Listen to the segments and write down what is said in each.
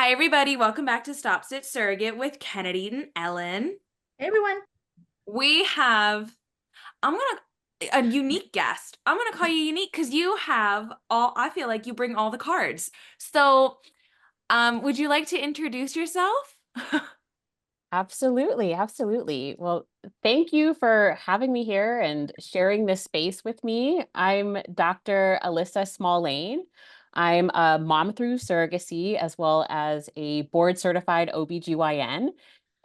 Hi, everybody. Welcome back to Stop.Sit.Surrogate with Kennedy and Ellen. Hey everyone. We have, a unique guest. I'm gonna call you unique because you have I feel like you bring all the cards. So, would you like to introduce yourself? Absolutely, absolutely. Well, thank you for having me here and sharing this space with me. I'm Dr. Alyssa Small-Lane. I'm a mom through surrogacy as well as a board certified OBGYN.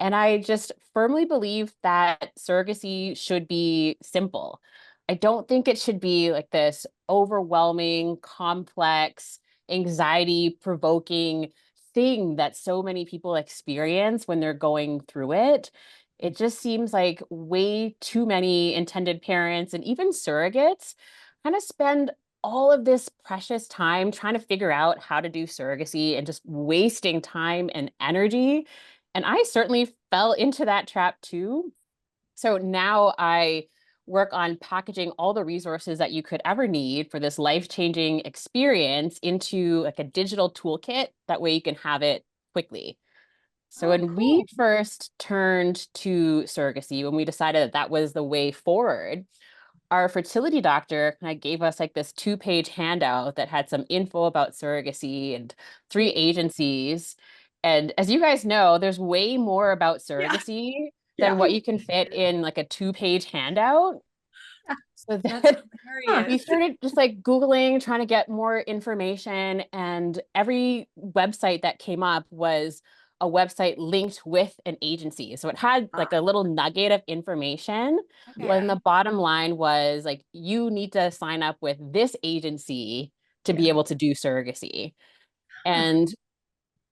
And I just firmly believe that surrogacy should be simple. I don't think it should be like this overwhelming, complex, anxiety provoking thing that so many people experience when they're going through it. It just seems like way too many intended parents and even surrogates kind of spend all of this precious time trying to figure out how to do surrogacy and just wasting time and energy. And I certainly fell into that trap too. So now I work on packaging all the resources that you could ever need for this life-changing experience into like a digital toolkit. That way you can have it quickly. So Oh, when we cool. first turned to surrogacy, when we decided that that was the way forward, our fertility doctor kind of gave us like this two-page handout that had some info about surrogacy and three Yeah. agencies. And as you guys know, there's way more about Yeah. surrogacy than Yeah. what you can fit in like a two-page handout. So That's then Huh. we hilarious. started just like Googling, trying to get more information, and every website that came up was a website linked with an agency. So it had like Ah, a little nugget of information, but Okay. then yeah. the bottom line was like, you need to sign up with this agency to be Yeah. able to do surrogacy. Huh. And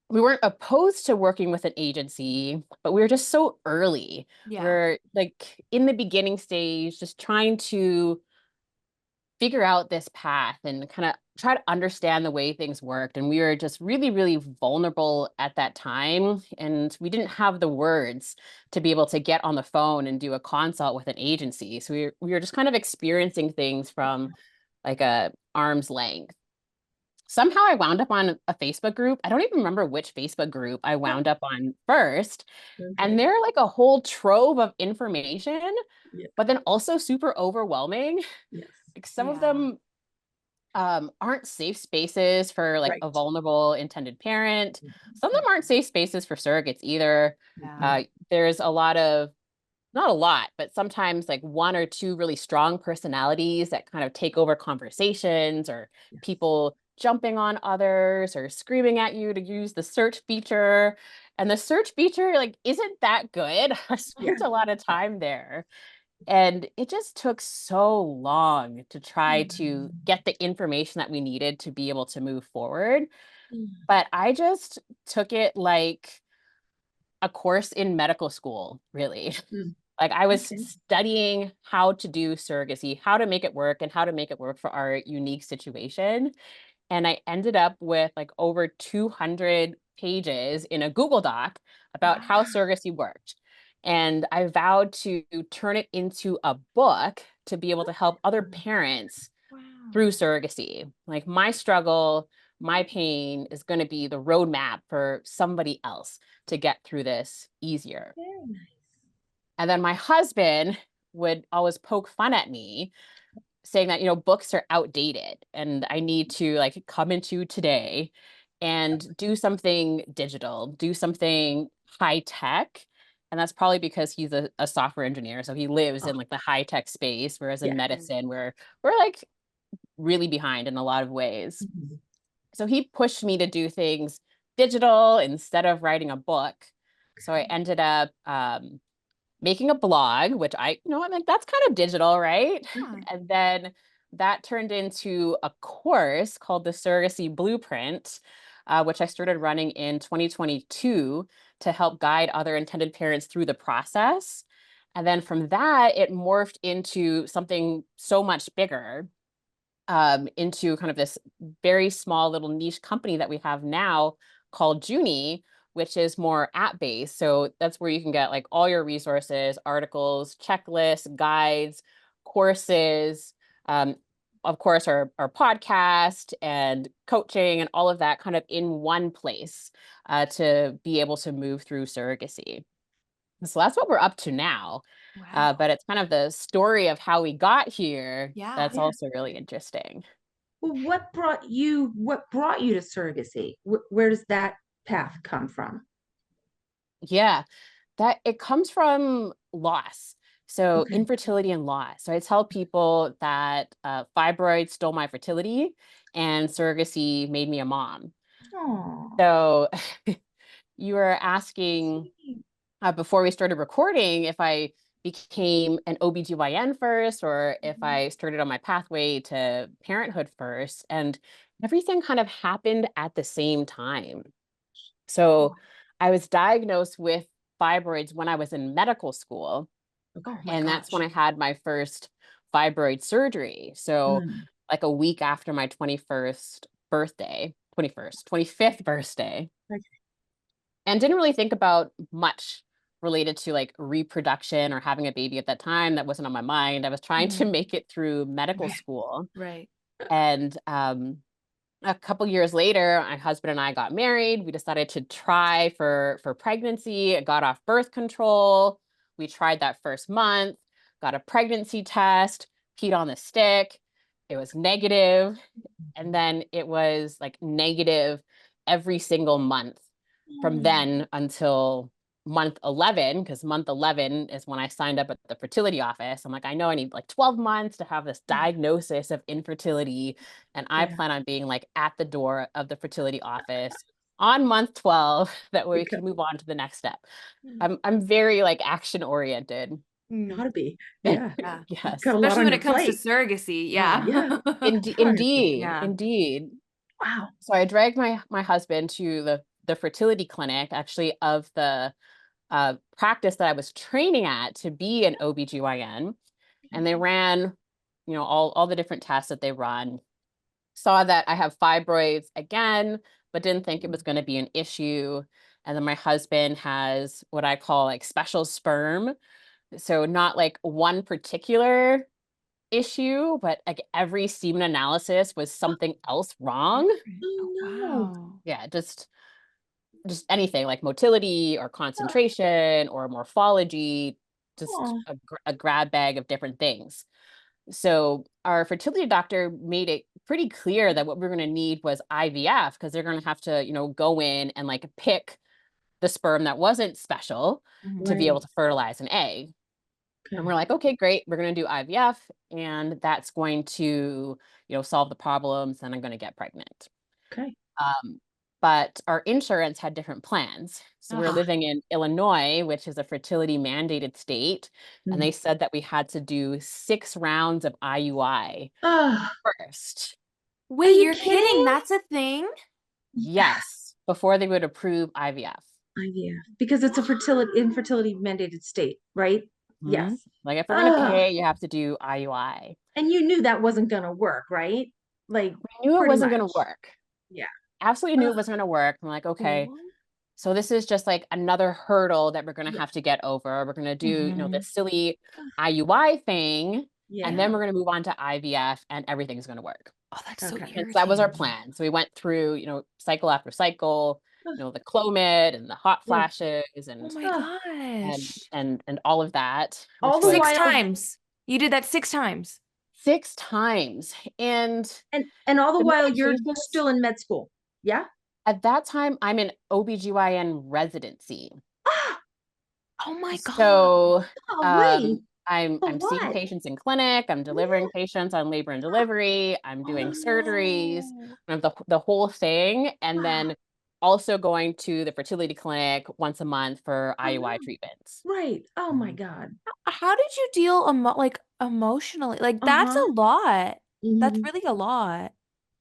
we weren't opposed to working with an agency, but we were just so early. Yeah. We're like in the beginning stage, just trying to figure out this path and kind of try to understand the way things worked. And we were just really, really vulnerable at that time. And we didn't have the words to be able to get on the phone and do a consult with an agency. So we were just kind of experiencing things from like a arm's length. Somehow I wound up on a Facebook group. I don't even remember which Facebook group I Oh, wound up on first. And okay. they're like a whole trove of information, Yeah. but then also super overwhelming. Yes. Like some of Yeah. them aren't safe spaces for like a Right. vulnerable intended parent. Some of Mhm. them aren't safe spaces for surrogates either. Yeah. There's a lot of, not a lot, but sometimes like one or two really strong personalities that kind of take over conversations, or Yes. people jumping on others or screaming at you to use the search feature. And the search feature like isn't that good. I Yeah. spent a lot of time there. And it just took so long to try to Mhm. get the information that we needed to be able to move forward. Mhm. But I just took it like a course in medical school, really. Mm. Like I was Okay. studying how to do surrogacy, how to make it work, and how to make it work for our unique situation. And I ended up with like over 200 pages in a Google Doc about how Wow. surrogacy worked. And I vowed to turn it into a book to be able to help other parents Wow. through surrogacy. Like my struggle, my pain is going to be the roadmap for somebody else to get through this easier. Very nice. And then my husband would always poke fun at me, saying that, books are outdated and I need to like come into today and do something digital, do something high tech. And that's probably because he's a software engineer. So he lives Oh, in like the high tech space, whereas in yeah. Right. medicine, we're like really behind in a lot of ways. Mhm. So he pushed me to do things digital instead of writing a book. So I ended up making a blog, which I'm like, that's kind of digital, right? Yeah. And then that turned into a course called the Surrogacy Blueprint, which I started running in 2022 to help guide other intended parents through the process. And then from that, it morphed into something so much bigger, into kind of this very small little niche company that we have now called Junie, which is more app-based. So that's where you can get like all your resources, articles, checklists, guides, courses, um, of course, our podcast and coaching and all of that kind of in one place to be able to move through surrogacy. So that's what we're up to now. Wow. But it's kind of the story of how we got here. Yeah. That's Yeah. also really interesting. Well, what brought you to surrogacy? Where does that path come from? Yeah, that it comes from loss. So Okay. infertility and loss. So I tell people that fibroids stole my fertility and surrogacy made me a mom. Oh, So you were asking before we started recording if I became an OBGYN first or if I started on my pathway to parenthood first. And everything kind of happened at the same time. So I was diagnosed with fibroids when I was in medical school. okay. Oh my And that's when gosh. I had my first fibroid surgery. So Mm, like a week after my 21st birthday, 21st, 25th birthday, okay. and didn't really think about much related to like reproduction or having a baby at that time. That wasn't on my mind. I was trying to Mhm. make it through medical Right. school. Right. And a couple years later, my husband and I got married. We decided to try for pregnancy. I got off birth control. We tried that first month, got a pregnancy test, peed on the stick. It was negative, and then it was like negative every single month from Mm, then until month 11, because month 11 is when I signed up at the fertility office. I'm like, I know I need like 12 months to have this diagnosis of infertility, and I yeah. plan on being like at the door of the fertility office on month 12 that way we Because can move on to the next step. Mm. I'm very like action oriented. Mm. gotta be. Yeah. Yeah. Got Yes. a lot Especially on when your it comes to plate. surrogacy. Mm. Yeah. Yeah. Honestly. Indeed, Yeah. indeed. Wow. So I dragged my husband to the fertility clinic, actually, of the practice that I was training at to be an OBGYN. And they ran, all the different tests that they run. Saw that I have fibroids again, but didn't think it was going to be an issue. And then my husband has what I call like special sperm. So not like one particular issue, but like every semen analysis was something else wrong. Different. Oh, Oh wow. Yeah, just anything like motility or concentration or morphology, just no. a grab bag of different things. So our fertility doctor made it pretty clear that what we're going to need was IVF because they're going to have to, go in and like pick the sperm that wasn't special to Mhm. be able Right. to fertilize an egg. And we're Okay. like, okay, great. We're going to do IVF and that's going to, solve the problems and I'm going to get pregnant. Okay. Um, but our insurance had different plans. So we were Ugh. living in Illinois, which is a fertility mandated state. And Mm. they said that we had to do 6 rounds of IUI Oh, first. are Wait, you you're kidding? kidding? That's a thing? Yeah. Yes, before they would approve IVF. IVF because it's a fertility infertility mandated state, right? Hmm. Yes. Like if we're going to Oh, pay, you have to do IUI. and you knew that wasn't gonna work, right? Like We knew it pretty wasn't going to much. work. Yeah. Absolutely knew Ugh. it wasn't going to work. I'm like, okay, What? so this is just like another hurdle that we're going to Yeah. have to get over. We're going to do, Mhm. this silly IUI thing, and then Yeah. we're going to move on to IVF and everything's going to work. Oh, that's so Okay. And so that was our irritating. plan. So we went through, cycle after cycle, Ugh. the Clomid and the hot Ugh. flashes Oh and my Ugh. and gosh. and all of that, All which the was Six while times. You did that 6 times. 6 times. And and all the the while you're medications still in med school. Yeah? at that time, I'm in OBGYN residency. Ah, Oh my God. So golly. I'm A I'm seeing lot. patients in clinic, I'm delivering Yeah. patients on labor and delivery, I'm Oh doing surgeries, no. the whole thing, and Wow. then also going to the fertility clinic once a month for I IUI know. treatments. Right. Oh my Mhm. God. How did you deal like emotionally? Like that's Uh-huh. a lot. That's Hmm. really a lot.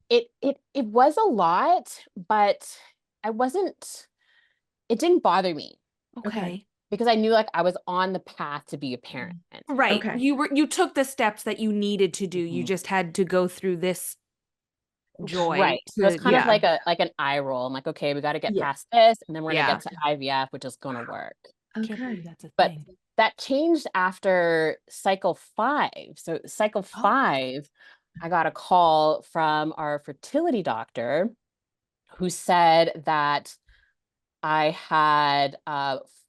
It was a lot, but I wasn't it didn't bother me Okay. Okay. because I knew like I was on the path to be a parent. Right. Okay. You took the steps that you needed to do. You Mhm. just had to go through this joy Right. So it's to kind of yeah. like an eye roll. I'm like, okay, we got to get Yeah. past this, and then we're gonna Yeah. get to IVF, which is gonna work. I can't Okay. believe that's a But thing. that changed after cycle 5. So cycle Oh. 5, I got a call from our fertility doctor who said that I had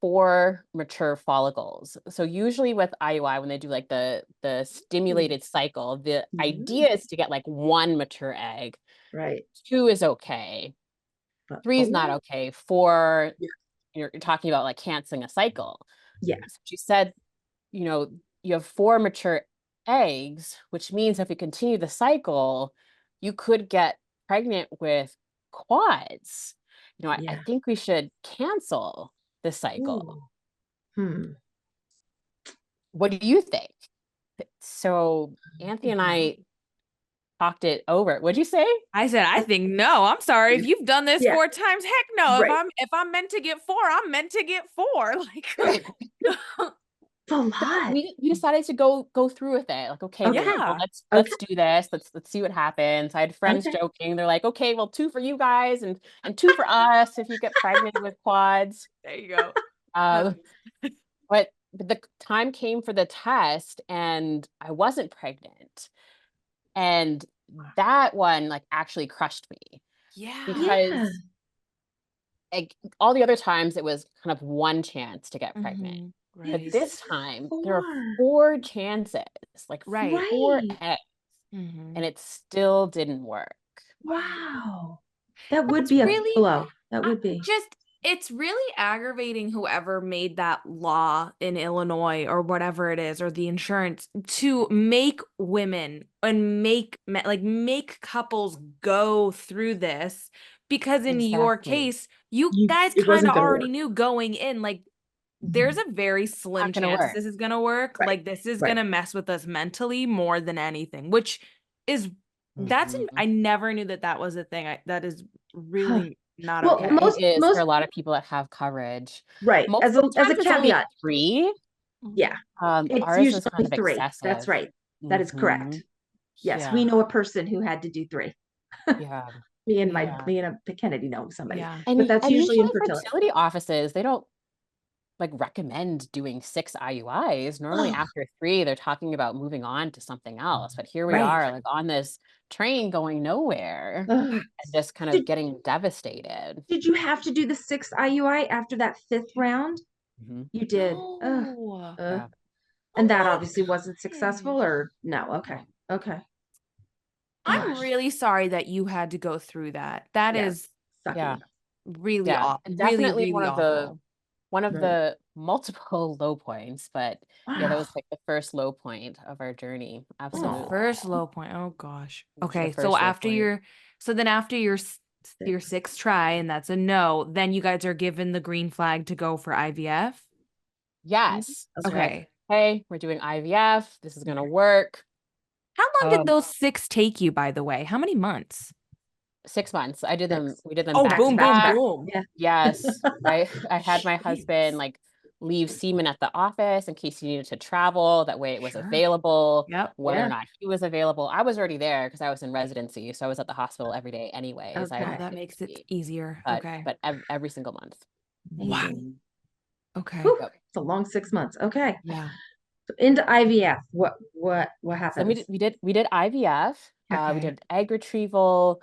4 mature follicles. So usually with IUI, when they do like the stimulated cycle, the idea is to get like 1 mature egg. Right. 2 is okay. But 3 is not 4? okay. 4, Yeah. you're talking about like canceling a cycle. Yeah. So she said, you have 4 mature eggs, which means if we continue the cycle, you could get pregnant with quads. I Yeah. think we should cancel the cycle. Ooh. Hmm. What do you think? So Anthony and I talked it over. What'd you say? I said, I think no. I'm sorry. If you've done this Yeah. 4 times, heck no. Right. If I'm meant to get 4, I'm meant to get 4. Like It's a lot. We decided to go through with it. Like, okay, Okay. well, yeah. let's do this. Let's see what happens. I had friends Okay. joking. They're like, okay, well, 2 for you guys and 2 for us if you get pregnant with quads. There you go. Uh, but the time came for the test and I wasn't pregnant. And that one like actually crushed me Yeah. Yeah. because like all the other times it was kind of 1 chance to get pregnant. Mhm. But Right. this time there are 4. 4 chances, like Right. 4 Right. eggs, Mhm. and it still didn't work. Wow. That would It's be a really blow. That would be. just it's really aggravating whoever made that law in Illinois or whatever it is, or the insurance to make women and make couples go through this, because in your Exactly. case, you guys It kind wasn't of gonna already work. knew going in, like there's a very slim Not gonna chance work. this is gonna work. Right. Like this is Right. gonna mess with us mentally more than anything, which is Mhm. I never knew that was a thing. That is Huh. really not Well, Yeah, okay. it most is for most a lot of people that have coverage. right. Most As of a the as a times it's only caveat. 3. Yeah. It's Ours was usually kind of 3. That's excessive. right. That is correct. Mhm. Yes, we Yeah. know a person who had to do 3. Yeah. Yeah. Me and a Kennedy know somebody, Yeah. but that's And usually usually infertility. fertility offices, they don't like recommend doing 6 IUIs. Normally Oh, after 3, they're talking about moving on to something else. But here we Right. are, like on this train going nowhere ugh. and just kind of Did getting devastated. did you have to do the 6th IUI after that 5th round? Mhm. You did. Ugh. No. Ugh. Yeah. And Oh that my obviously wasn't successful, gosh. or no? Okay. Okay. I'm Gosh. really sorry that you had to go through that. That Yes. is Yeah. Sucky. really Yeah. awful. And Really, definitely really awful. one of Right. the multiple low points, but yeah, that Wow. was like the first low point of our journey. The Oh, Absolutely. first low point. Oh gosh. It was the Okay, so first low after point. your so then after your 6. 6th try and that's a no, then you guys are given the green flag to go for IVF. Yes. So we're Okay. like, Okay. hey, we're doing IVF. This is gonna Okay. work. How long did Um, those 6 take you, by the way? How many months? 6 months. I did them, 6. we did them Oh, back Back to to boom, back to boom, back. back. boom. Yeah. Yes. I had my husband Jeez. like leave semen at the office in case he needed to travel. That way it was Sure. available, Yep. whether or Yeah. not he was available. I was already there because I was in residency. So I was at the hospital every day anyways. I had Oh, Okay. my that makes it PhD, easier. but Okay. every single month. Wow. Amazing. Okay. Whew, Yep. it's a long 6 months. Okay. Yeah. So into IVF. What So happens? we did IVF. We Okay. did egg retrieval.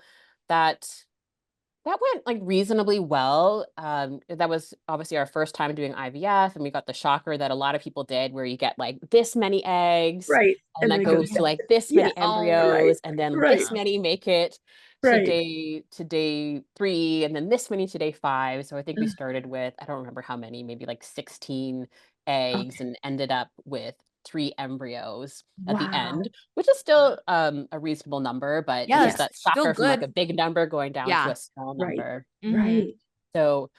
That That went like reasonably well. That was obviously our first time doing IVF, and we got the shocker that a lot of people did, where you get like this many eggs, Right. and And then that it goes goes to down. like this Yeah. many Oh, Right. embryos, and then Right. this many make it Right. to day 3, and then this many to day 5. So I think we Ugh, started with, I don't remember how many, maybe like 16 okay. eggs, and ended up with 3 embryos at the Wow. end, which is still a reasonable number, but it's yeah, just Yes. that it's still shocker from like good. a big number going down to Yeah. a small Right. number. Mm-hmm. Right. So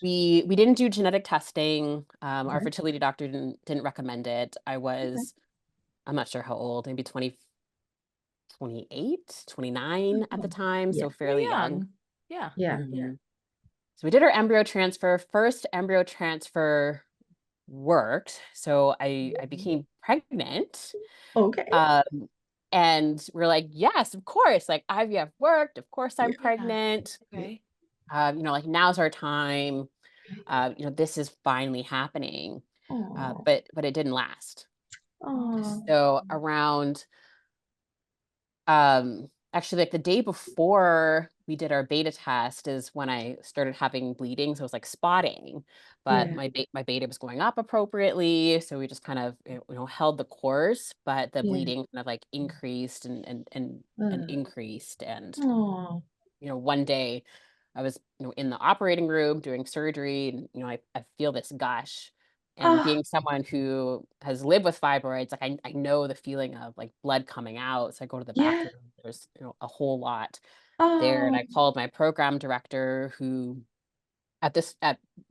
we didn't do genetic testing. Our Okay. fertility doctor didn't recommend it. Okay. I'm not sure how old, maybe 28, 29 at the Oh, time, yeah. so You're fairly young. young. Yeah. Yeah. Yeah. Mhm. So we did our embryo transfer. First embryo transfer worked. So I became pregnant. Okay. Um, and we're like, yes, of course, like IVF worked. Of course I'm Yeah. Yeah. pregnant. Yeah. Okay. Like now's our time. This is finally happening. Oh. But it didn't last. Okay. Oh. So around Actually, like the day before we did our beta test is when I started having bleeding. So it was like spotting, but Yeah. my beta was going up appropriately. So we just kind of, held the course, but the Yeah. bleeding kind of like increased and increased. And, Oh. one day I was, in the operating room doing surgery and, I feel this gush. And Oh. being someone who has lived with fibroids, like I know the feeling of like blood coming out. So I go to the Yeah. bathroom, there's, a whole lot there. And Oh. I called my program director who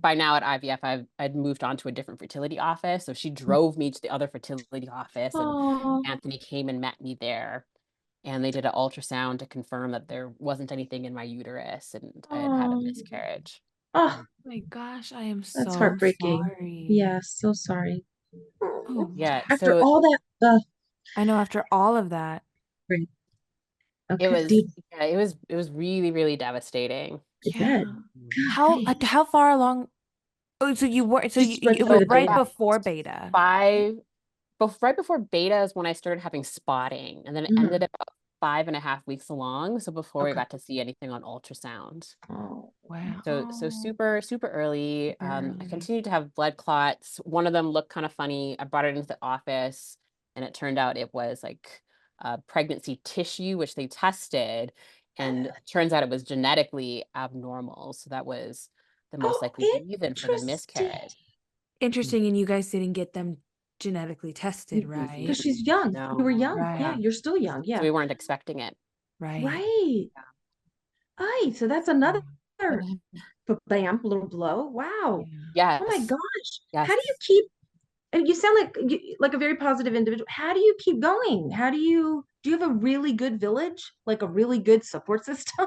by now at IVF, I'd moved on to a different fertility office. So she drove me to the other fertility office and Oh. Anthony came and met me there. And they did an ultrasound to confirm that there wasn't anything in my uterus and I had a Oh. miscarriage. Oh. My gosh, I am That's so heartbreaking. sorry. Yeah. So sorry. Oh, Yeah, After so all that, I know after all of that. right. it Okay. was yeah, it was really, really devastating. I bet. Yeah. God dang. How far along? Oh, so you were so you, Just went it through was the right beta. before beta. Five right before beta is when I started having spotting, and then it ended Mhm. about 5.5 weeks along. So before we Okay. got to see anything on ultrasound. Oh. So super, super early. Super I early. continued to have blood clots. One of them looked kind of funny. I brought it into the office and it turned out it was like pregnancy tissue, which they tested. And it turns out it was genetically abnormal. So that was the most Oh, likely reason for the interesting. miscarriage. Interesting, and you guys didn't get them genetically tested, Mhm. right? Because she's young. You No, were young. Yeah, Right, you're still young. so Yeah. we weren't expecting it. right. Right. Right. So that's another Yeah. bam, little blow. Wow. Yeah. Oh my Yes, gosh. How yes. do you keep, and you sound like a very positive individual. How do you keep going? Do you have a really good village, like a really good support system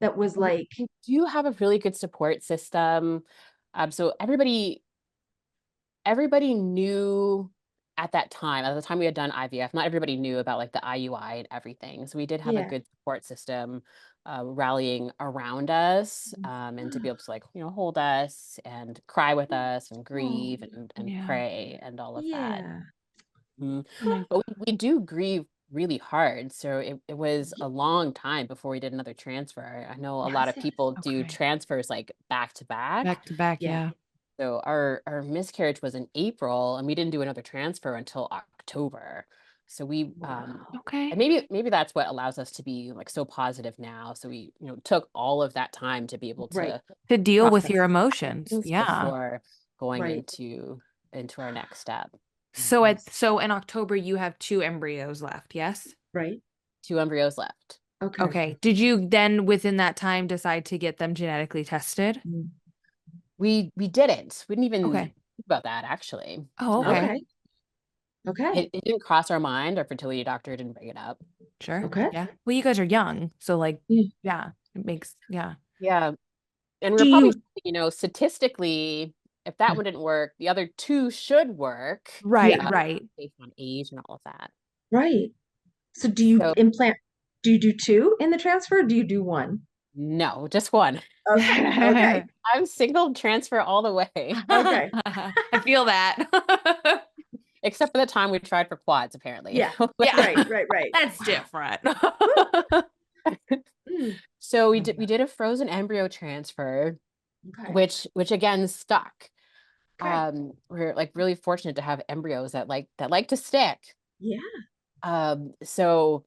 that was like, We do have a really good support system. So everybody knew at the time we had done IVF, not everybody knew about like the IUI and everything. So we did have a yeah. good support system rallying around us and to be able to like, hold us and cry with us and Oh, grieve and Yeah. pray and all of that. yeah. Mhm. Oh my But we do grieve really hard. So it was a long time before we did another transfer. I know a lot Was of it? people do Okay. transfers like back to back. Back to back, Yeah. yeah. So our miscarriage was in April and we didn't do another transfer until October. So we Wow. and Okay. maybe that's what allows us to be like so positive now. So we, took all of that time to be able Right. to To deal with process your emotions. things Yeah. before going Right. into our next step. So in October you have two embryos left, yes? Right. 2 embryos left. Okay. Okay. Did you then within that time decide to get them genetically tested? Mm. We didn't. We didn't even Okay. think about that actually. Oh, okay. Okay. Okay. It didn't cross our mind. Our fertility doctor didn't bring it up. Sure. Okay. Yeah. Well, you guys are young, so like, Yeah. yeah, it makes yeah. Yeah. And we Do were probably you? thinking, statistically, if that one didn't work, the other two should work, Right, Yeah. right. based on age and all of that. Right. So do you So implant? Do you do two in the transfer? Or do you do one? no, just one. Okay. Okay. I'm single transfer all the way, Okay. I feel that. except for the time we tried for quads, apparently. Yeah. Yeah. Right. Right. Right. That's Wow. different. Mm. So we did a frozen embryo transfer, Okay. which again stuck. Okay. We're like really fortunate to have embryos that like to stick. Yeah. So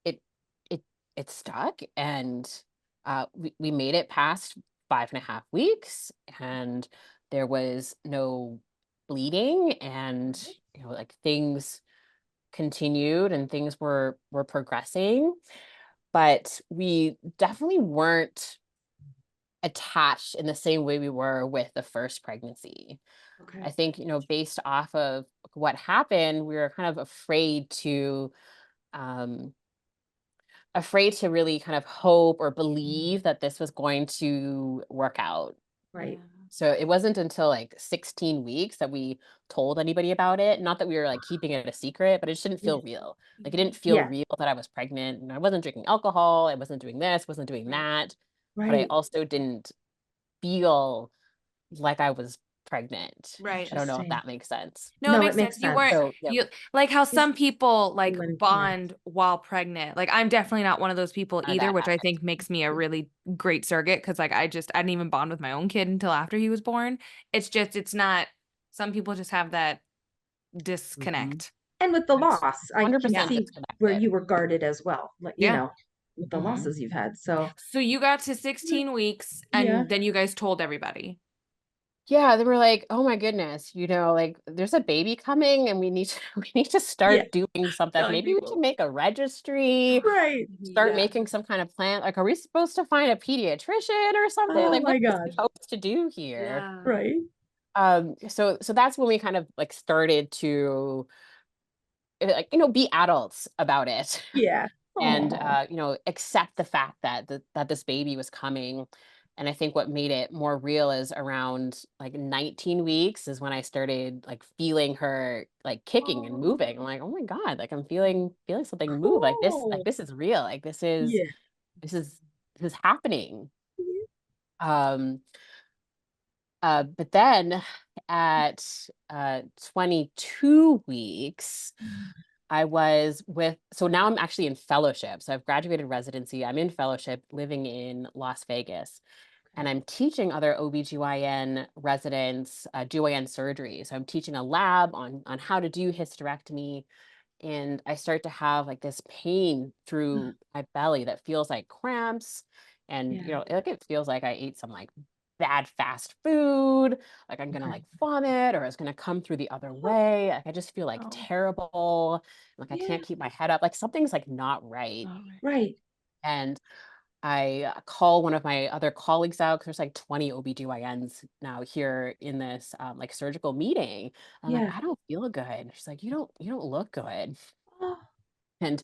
it it it stuck and we made it past 5.5 weeks and there was no bleeding and like things continued and things were progressing, but we definitely weren't attached in the same way we were with the first pregnancy. I Okay. think, based off of what happened, we were kind of um, afraid to really kind of hope or believe that this was going to work out. Right. So it wasn't until like 16 weeks that we told anybody about it. Not that we were like keeping it a secret, but it just didn't Yeah. feel real. Like it didn't feel Yeah. real that I was pregnant and I wasn't drinking alcohol. I wasn't doing this, wasn't doing Right. that. But I Right. also didn't feel like I was pregnant. Right. I don't know if Interesting. that makes sense. No, it No, makes it makes sense. You sense. weren't So yeah. you like how some people like You went into math. bond while pregnant. Like I'm definitely not one of those people None of either, that which I happened. think makes me a really great surrogate because like I didn't even bond with my own kid until after he was born. It's not some people just have that Mhm. disconnect. And with the That's loss, I can 100% see where disconnected. you were guarded as well, like, yeah. with the Hmm. losses you've had. So, So you got to 16 weeks yeah. and then you guys told everybody. Yeah, they were like, "Oh my goodness, like there's a baby coming and we need to we need to Yeah. start doing something. Like, Telling maybe we should people. make a registry, Right. start Yeah. making some kind of plan. Like, are we supposed to find a pediatrician or something? Oh Like, what my are we God. supposed to do here?" Yeah. Right. So that's when we kind of like started to like, be adults about it. Yeah. And Oh, accept the fact that that this baby was coming. And I think what made it more real is around like 19 weeks is when I started like feeling her like kicking and oh, moving. I'm like, oh my God, like I'm feeling something move. Like cool. this is real. Like Yeah. this is this is happening. um but then at 22 weeks, I was with, so now I'm actually in fellowship. So I've graduated residency. I'm in fellowship living in Las Vegas, and I'm teaching other OBGYN residents GYN surgery. So I'm teaching a lab on how to do hysterectomy. And I start to have like this pain through my belly that feels like cramps. And, Yeah. like it feels like I ate some like bad fast food, like I'm gonna Okay. like vomit or it's gonna come through the other way. Like I just feel like Oh. terrible. Like I Yeah. can't keep my head up. Like something's like not right. Oh. Right. And I call one of my other colleagues out because there's like 20 OBGYNs now here in this like surgical meeting. I'm like, Yeah. I don't feel good. She's like, you don't look good. Oh, And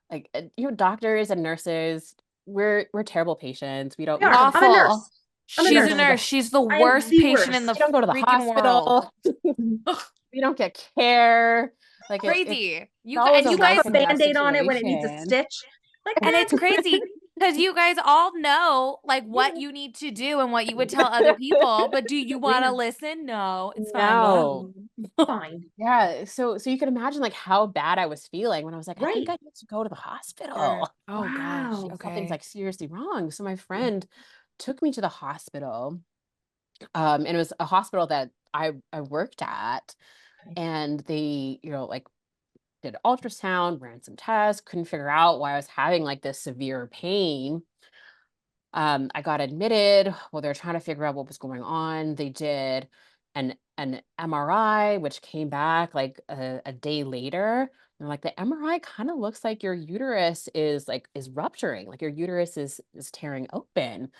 like doctors and nurses, we're terrible patients. we We are. don't go to I'm a Awful. nurse. I'm a we She's don't a go nurse. to the nurse. She's the I am worst the patient in worst. the we don't go to the freaking world. hospital. Mhm. Ugh, We don't get care. Like it's crazy. always a You Slap guys a life and death band-aid on it when it needs a situation. stitch. Like, and it's crazy because you guys all know like what yeah. you need to do and what you would tell other people, but do you want to Yeah. listen? No, it's fine. Go No. home. Fine. Yeah, so you can imagine like how bad I was feeling when I was like, I think Right. I need to go to the Sure. hospital. Oh gosh. Wow. Something's Okay. like seriously wrong. So my Yeah. friend took me to the hospital. And it was a hospital that I worked at, Okay. and they, like did ultrasound, ran some tests, couldn't figure out why I was having like this severe pain. I got admitted. Well, they're trying to figure out what was going on. They did an MRI, which came back like a day later. And like the MRI kind of looks like your uterus is rupturing, like your uterus is tearing open.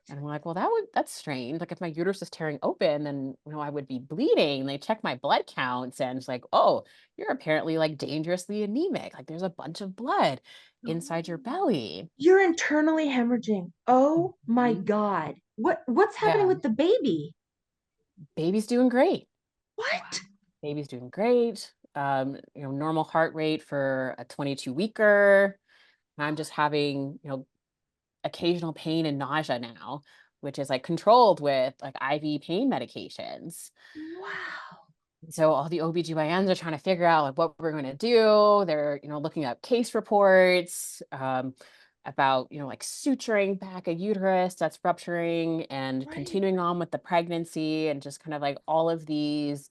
And we're like, well, that's strange. Like if my uterus is tearing open, then I would be bleeding. And they check my blood counts, and it's like, oh, you're apparently like dangerously anemic. Like there's a bunch of blood inside your Oh. belly. You're internally hemorrhaging. Oh my Mhm. God. What's happening Yeah. with the baby? Baby's doing great. What? Baby's doing great. Normal heart rate for a 22 weeker. I'm just having, occasional pain and nausea now, which is like controlled with like IV pain medications. Wow. So all the OBGYNs are trying to figure out like what we're going to do. They're, looking up case reports about, like suturing back a uterus that's rupturing and Right. continuing on with the pregnancy, and just kind of like all of these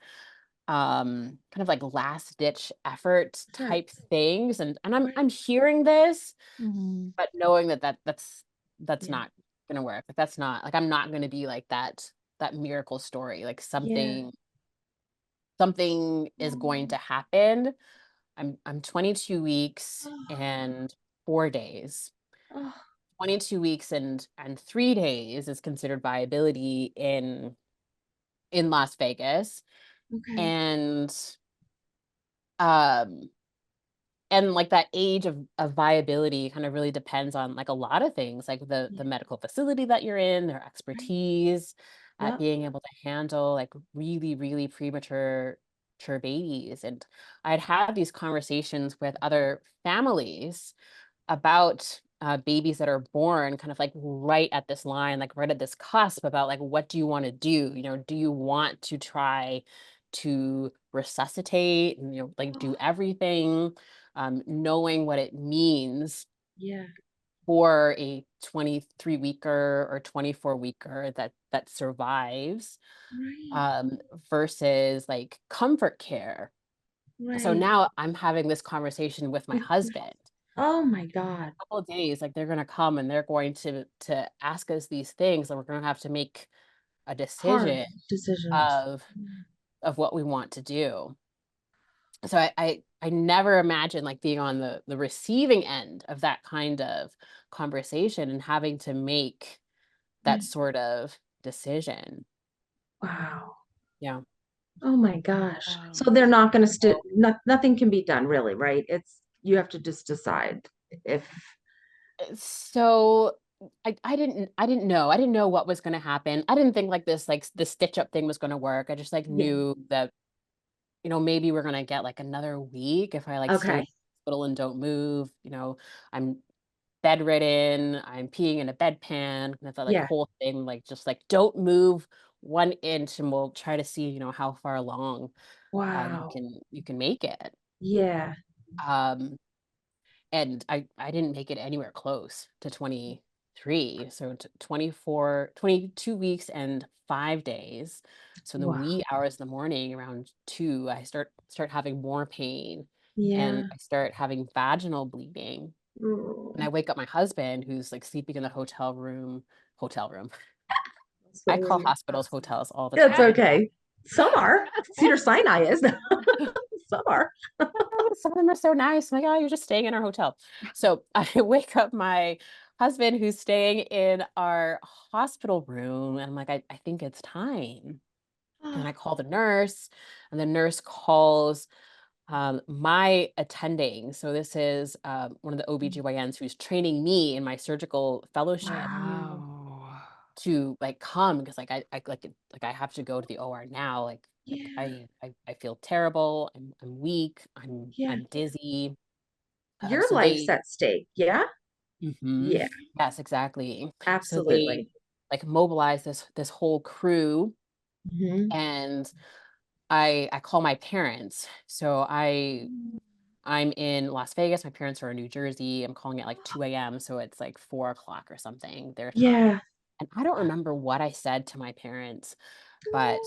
kind of like last ditch effort Sure. type things. And I'm Right. I'm hearing this, Mhm. but knowing that's Yeah. not gonna work. Like that's not like I'm not gonna be like that miracle story. Like Yeah. something is going Oh. to happen. I'm 22 weeks Oh. and 4 days. Oh. 22 weeks and 3 days is considered viability in Las Vegas. Okay. And um and like that age of viability kind of really depends on like a lot of things, like the Yeah. medical facility that you're in, their Right. expertise at Yep. being able to handle like really really premature babies. And I'd had these conversations with other families about babies that are born kind of like right at this line, like right at this cusp about like, what do you want to do? Do you want to try to resuscitate and, like do everything, knowing what it means Yeah. for a 23-weeker or 24-weeker that survives, Right. um, versus like comfort care. So Right. now I'm having this conversation with my husband. Oh my God. Couple of days, like they're gonna come and they're going to ask us these things, and we're gonna have to make a Hard decision decisions. of what we want to do. So I never imagined like being on the receiving end of that kind of conversation and having to make that Mm. sort of decision. Wow. Yeah. Oh my gosh. So Wow. they're not going to So nothing can be done really, right? You have to just decide if, so I didn't know what was going to happen. I didn't think like this like the stitch up thing was going to work. I just like yeah. knew that maybe we're gonna get like another week if I like stay in Okay. the hospital and don't move. I'm bedridden, I'm peeing in a bedpan, and that like Yeah. whole thing, like just like don't move 1 inch and we'll try to see, how far along Wow. you can make it. Yeah. Um and I didn't make it anywhere close to 23. So 22 weeks and 5 days. So in the Wow. wee hours in the morning around 2, I start having more pain, and Yeah. I start having vaginal bleeding. And I Mm. wake up my husband, who's like sleeping in the hotel room. I Hospital call room. hospitals hotels all the That's time. okay. Some are. Cedar Sinai is. Some are. Oh, some of them are so nice. I'm like, oh, you're just staying in our hotel. So I wake up my husband who's staying in our hospital room, and I'm like, I think it's time. And I call the nurse, and the nurse calls my attending. So this is one of the OBGYNs who's training me in my surgical fellowship Wow. Wow. to like come, because like I have to go to the OR now. Like Yeah. I feel terrible. I'm weak. Yeah. I'm dizzy. Your So life's they at stake. Yeah. Mhm. Yeah. Yes, exactly. So they Absolutely. like mobilize this whole crew, Hmm. and I call my parents. So I'm in Las Vegas. My parents are in New Jersey. I'm calling at like 2 a.m. So it's like 4 o'clock or something their time. Yeah. And I don't remember what I said to my parents, but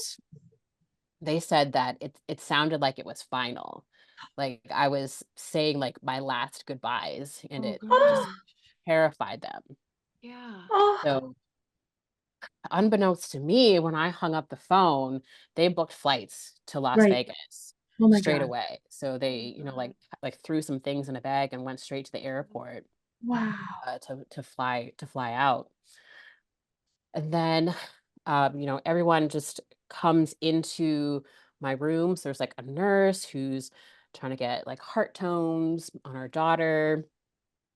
they said that it sounded like it was final. Like I was saying like my last goodbyes, and Oh it just Oh, gosh. terrified them. Yeah. oh, So unbeknownst to me, when I hung up the phone, they booked flights to Las right. Vegas Oh my straight God. away. So Oh they, God. like threw some things in a bag and went straight to the airport Wow. to fly out. And then, everyone just comes into my room. So there's like a nurse who's trying to get like heart tones on our daughter.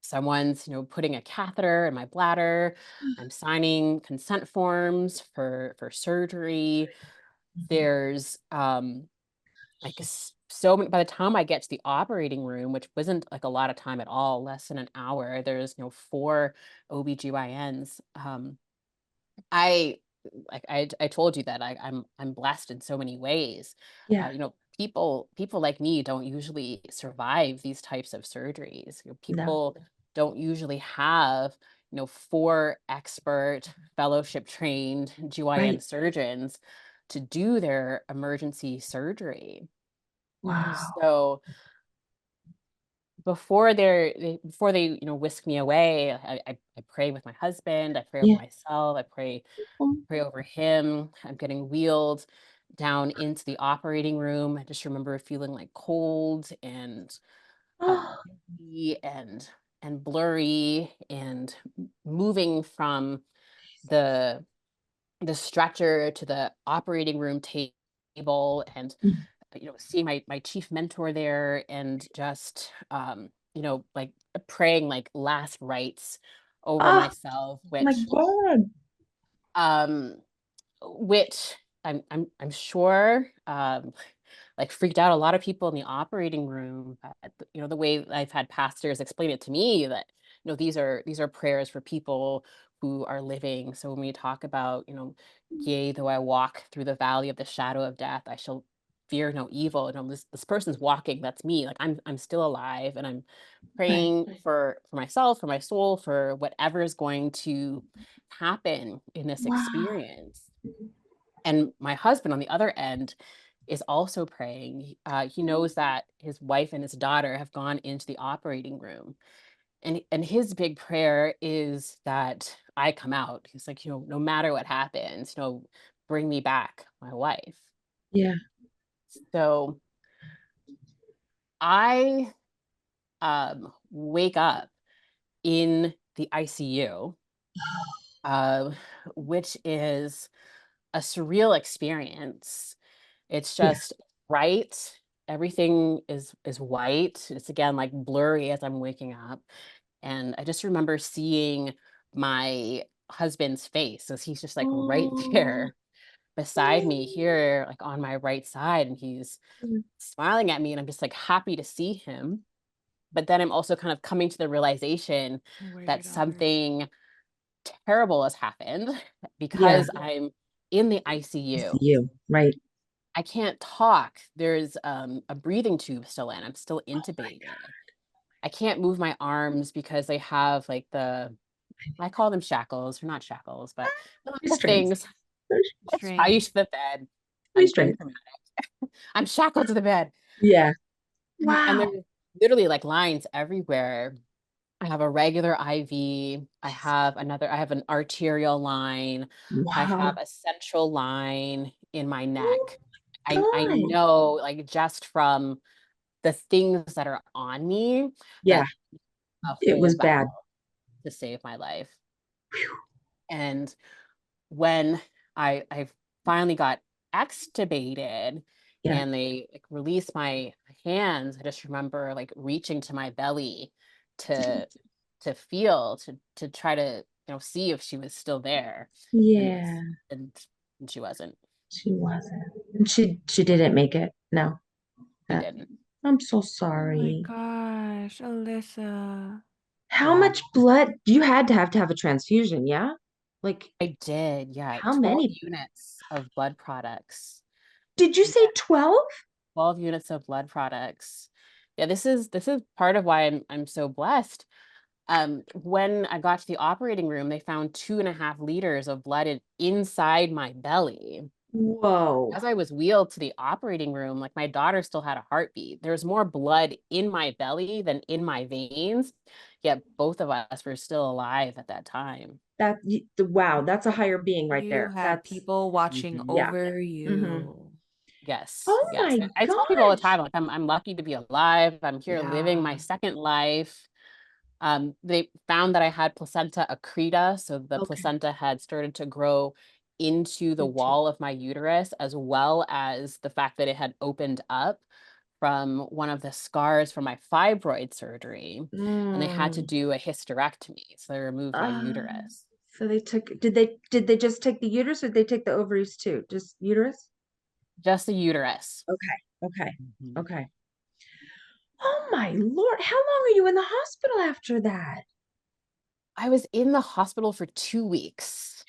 Someone's, putting a catheter in my bladder. I'm signing consent forms for surgery. Mhm. There's like so many, by the time I get to the operating room, which wasn't like a lot of time at all, less than an hour, there's, 4 OBGYNs. I I told you that I'm blessed in so many ways. Yeah. People like me don't usually survive these types of surgeries. No. People don't usually have 4 expert fellowship trained GYN Right. surgeons to do their emergency surgery. Wow. So before they whisk me away, I pray with my husband, I pray over Yeah. myself, I Oh, pray over him. I'm getting wheeled down into the operating room. I just remember feeling like cold and oh, dizzy and blurry, and moving from the stretcher to the operating room table, and mm. seeing my chief mentor there, and just like praying like last rites over Oh myself, my God. um which I'm sure like freaked out a lot of people in the operating room. But the way I've had pastors explain it to me, that these are prayers for people who are living. So when we talk about, yea, though I walk through the valley of the shadow of death, I shall fear no evil. This person's walking, that's me. Like I'm still alive, and I'm Right. praying for myself, for my soul, for whatever is going to happen in this Wow. experience. And my husband on the other end is also praying. He knows that his wife and his daughter have gone into the operating room, and his big prayer is that I come out. He's like, no matter what happens, bring me back my wife. Yeah. So I wake up in the ICU, uh, which is a surreal experience. It's Yeah. just bright. Everything is white. It's again like blurry as I'm waking up. And I just remember seeing my husband's face as he's just like right Oh. there beside me here, like on my right side, and he's smiling at me, and I'm just like happy to see him. But then I'm also kind of coming to the realization Where's your that daughter? something terrible has happened Yeah. because I'm in the ICU. You. Right. I can't talk. There's a breathing tube still in. I'm still Oh my intubated. I can't move my arms because they have like I call them shackles. They're not shackles, but the Restraints. things. Let's tie you Strange. to the bed. I'm Restraints. dramatic. I'm shackled to the bed. Yeah. And Wow. there's literally like lines everywhere. I have a regular IV. I have an arterial line. I have Wow. a central line in my Oh neck. I my God. know like just from the things that are on me Yeah. that a It whole was bad. battle to save my life. And when I finally got extubated Yeah. and they like, released my hands, I just remember like reaching to my belly to feel to try to see if she was still there, and Yeah. and, and she wasn't. She wasn't. And she didn't make it. No. She That didn't. I'm so Oh my sorry. gosh, Alyssa. How Yeah, much blood you had to have a transfusion, yeah? Like I did. Yeah, how 12 many? units of blood products. Did you Yeah, say 12? 12 units of blood products. Yeah, this is part of why I'm so blessed. When I got to the operating room, they found 2.5 liters of blood inside my belly. Whoa. As I was wheeled to the operating room, like my daughter still had a heartbeat. There was more blood in my belly than in my veins, yet both of us were still alive at that time. Wow, that's a higher being right You there. had That's people watching Mhm. yeah. over Hmm. you. Yes, Oh yes. my I tell people all the gosh. time, like I'm lucky to be alive. I'm here living my Yeah. second life. They found that I had placenta accreta, so the Okay. placenta had started to grow into the Me too. wall of my uterus, as well as the fact that it had opened up from one of the scars from my fibroid surgery, and they had to Mm. do a hysterectomy, so they removed my Ah, uterus. so they took, did they just take the uterus or did they take the ovaries too? Just uterus? Just the uterus. Okay. Okay. Mhm. Okay. Oh my Lord. How long are you in the hospital after that? I was in the hospital for 2 weeks.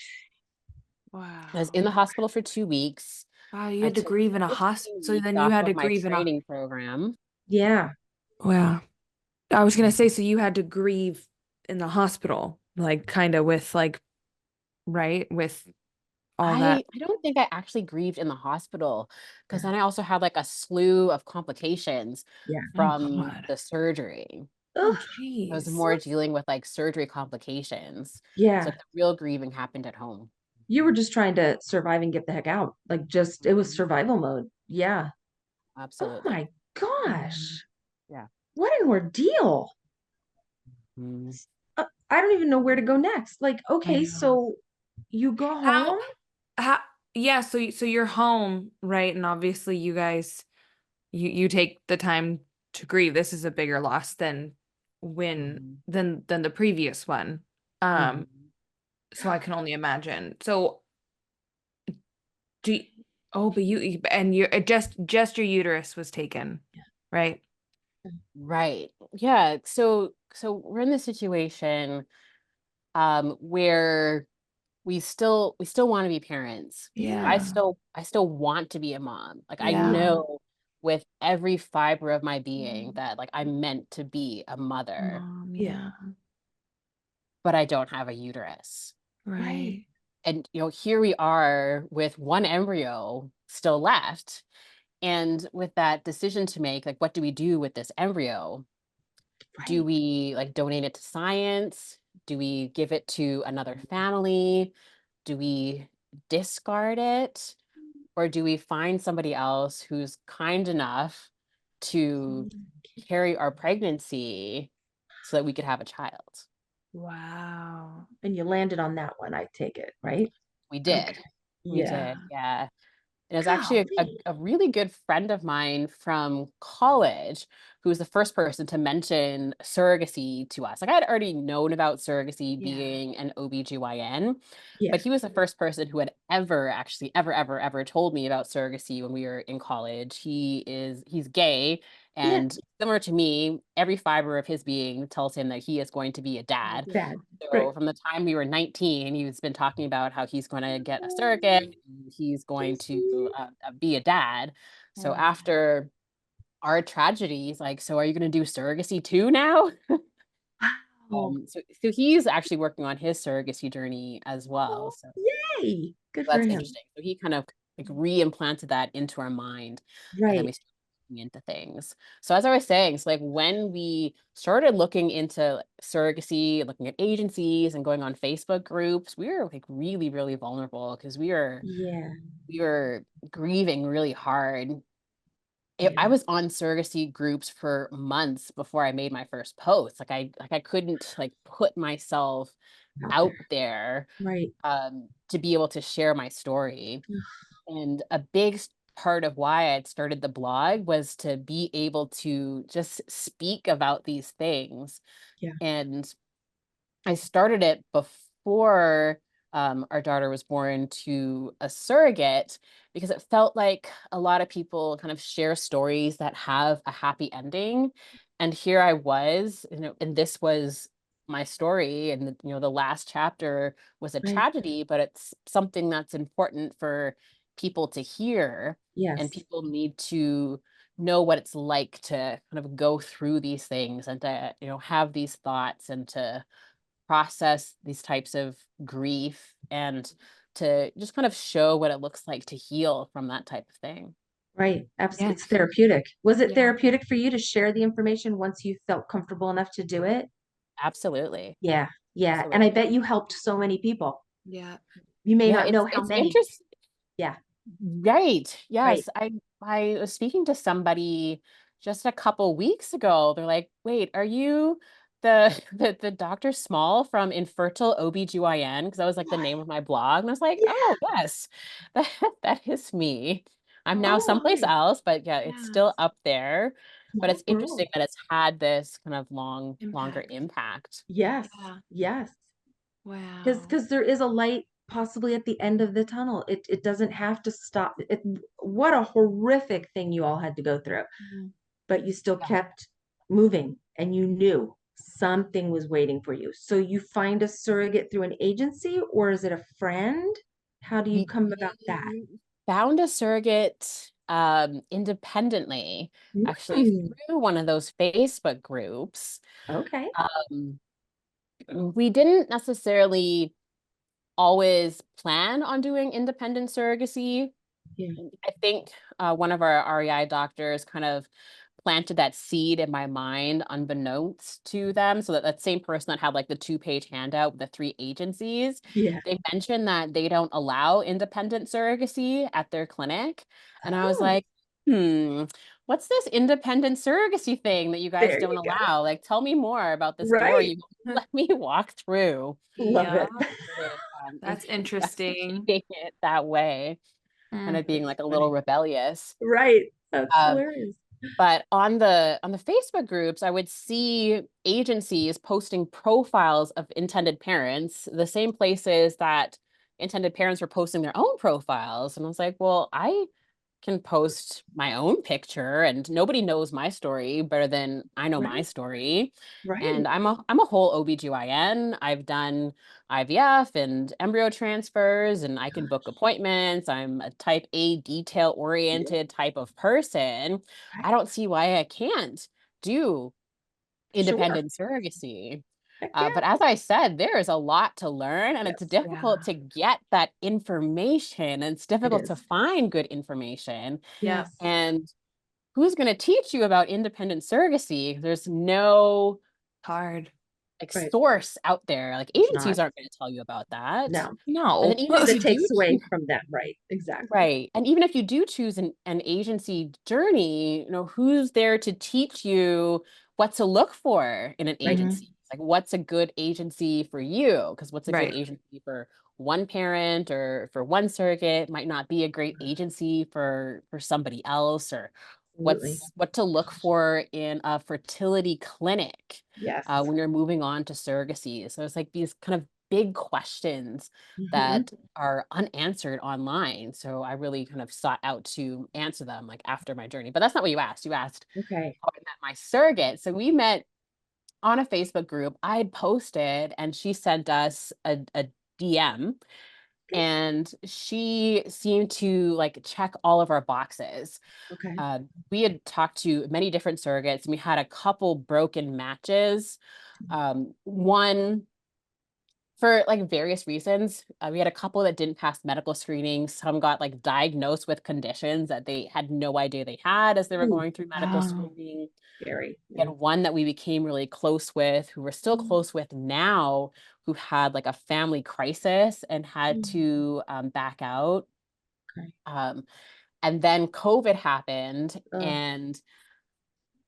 I was in Wow. the hospital for 2 weeks. Wow, you I had to took grieve in a hospital. 15 So weeks then you off had to of my grieve in a. training program. Yeah. Wow. I was gonna say, so you had to grieve in the hospital, like kind of with like, right? With all that. I don't think I actually grieved in the hospital because then I also had like a slew of complications Yeah. Oh from God. the surgery. Oh Ugh. I was jeez. more dealing with like surgery complications. It's Yeah. like the real grieving happened at home. You were just trying to survive and get the heck out. Like just it was Mhm. survival mode. Yeah. Oh Absolutely. my gosh. Yeah. What an ordeal. Mhm. I don't even know where to go next. Like, I okay, know. so you go How, home? how, yeah, so you're home, right? And obviously you guys you take the time to grieve. This is a bigger loss than when Mhm. than the previous one. Um, Mhm. so I can only imagine. So do you, oh, but you and you just your uterus was taken, right? Right. Yeah. So so we're in this situation where we still want to be parents. I Yeah. still want to be a mom. Like I Yeah. know with every fiber of my being that like I'm meant to be a mother, Mom, Yeah. yeah. but I don't have a uterus. Right. Right. And here we are with one embryo still left. And with that decision to make, like what do we do with this embryo? Do Right. we like donate it to science? Do we give it to another family? Do we discard it? Or do we find somebody else who's kind enough to carry our pregnancy so that we could have a child? Wow. And you landed on that one, I take it, right? We Okay. did. We Yeah. did. Yeah. And it was actually Golly. a really good friend of mine from college who was the first person to mention surrogacy to us. Like I had already known about surrogacy Yeah. being an OBGYN, Yeah. but he was the first person who had ever actually ever told me about surrogacy when we were in college. He's gay Yeah. and similar to me, every fiber of his being tells him that he is going to be a dad. Bad. Right. So from the time we were 19, he's been talking about how he's going to get a surrogate, and he's So going to sweet. be a dad. So Wow. after our tragedy, he's like, "So are you going to do surrogacy too now?" Wow. So he's actually working on his surrogacy journey as well. Oh, So yay. Good for that's him. interesting. So he kind of like re-implanted that into our mind, and then Right. we started looking into things. So as I was saying, so like when we started looking into like, surrogacy, looking at agencies and going on Facebook groups, we were like really vulnerable because Yeah. we were grieving really hard. I Yeah. was on surrogacy groups for months before I made my first post. Like I couldn't like put myself Out out there. there Right. to be able to share my story. And a big part of why I'd started the blog was to be able to just speak about these things. Yeah. And I started it before our daughter was born to a surrogate because it felt like a lot of people kind of share stories that have a happy ending. And here I was, and this was my story. And, the last chapter was a Right. tragedy, but it's something that's important for people to hear. And Yes. people need to know what it's like to kind of go through these things and to, have these thoughts and to process these types of grief and to just kind of show what it looks like to heal from that type of thing. Right. Yeah. It's therapeutic. Was it Yeah. therapeutic for you to share the information once you felt comfortable enough to do it? Absolutely. Yeah. Yeah. And I Absolutely. bet you helped so many people. Yeah. You may Yeah, not it's know how it's many. interesting. Yeah. Right. Right. Yes. I was speaking to somebody just a couple weeks ago. They're like, "Wait, are you the Dr. Small from Infertile OBGYN?" Because that was like the name of my blog. And I was like, Yeah. "Oh, yes. That that is me. I'm now Oh, someplace Right. else, but yeah, it's Yeah. still up there. But small it's interesting world. that it's had this kind of longer Impact. impact. Yes. Yeah. Yes. Wow. Because there is a light possibly at the end of the tunnel. It doesn't have to stop. What a horrific thing you all had to go through, Mhm. but you still Yeah. kept moving and you knew something was waiting for you. So you find a surrogate through an agency or is it a friend? How do you We come about that? found a surrogate independently, actually Mm, through one of those Facebook groups. okay. Um, we didn't necessarily always plan on doing independent surrogacy. Yeah. I think one of our REI doctors kind of planted that seed in my mind unbeknownst to them. So that same person that had like the 2-page handout with the 3 agencies, Yeah. they mentioned that they don't allow independent surrogacy at their clinic. And I was Oh, like, what's this independent surrogacy thing that you guys there don't you go. allow? Like, tell me more about this door Right. you let me walk through. Love Yeah. it. Started, That's interesting. investigating it that way, kind Mm. of being That's like a little funny. rebellious. Right. That's Um, hilarious. but on the Facebook groups, I would see agencies posting profiles of intended parents, the same places that intended parents were posting their own profiles. And I was like, well, can post my own picture, and nobody knows my story better than I know my Right. story. Right. And I'm a whole OBGYN. I've done IVF and embryo transfers, and I can book appointments. I'm a type A detail Yeah. oriented type of person. I Right. don't see why I can't do Sure. independent surrogacy. Heck But yeah. as I said, there is a lot to learn, and it's Yes. difficult Yeah. to get that information, and it's It difficult to is. find good information. Yeah. Yes. And who's going to teach you about independent surrogacy? There's no Hard. like Right. source out there. Like It's agencies not. aren't going to tell you about that. No. And then No. even if Because you it do takes away from them. Right. Exactly. right. And even if you do choose an agency journey, who's there to teach you what to look for in an Right. Mhm. agency? Like what's a good agency for you? Because what's a good Right. agency for one parent or for one surrogate might not be a great agency for somebody else, or Absolutely. what to look for in a fertility clinic Yes. when you're moving on to surrogacy. So it's like these kind of big questions Hmm. that are unanswered online. So I really kind of sought out to answer them like after my journey. But that's not what you asked. You asked Okay. how I met my surrogate. So we met on a Facebook group. I had posted and she sent us a DM, Okay. and she seemed to like check all of our boxes. Okay. Uh, we had talked to many different surrogates, and we had a couple broken matches. One for like various reasons. We had a couple that didn't pass medical screening. Some got like diagnosed with conditions that they had no idea they had as they were Ooh, going through medical Oh. screening. scary. We had Yeah. one that we became really close with, who we're still Mm. close with now, who had like a family crisis and had Mm. to back out. Okay. Um, and then COVID happened, Oh, and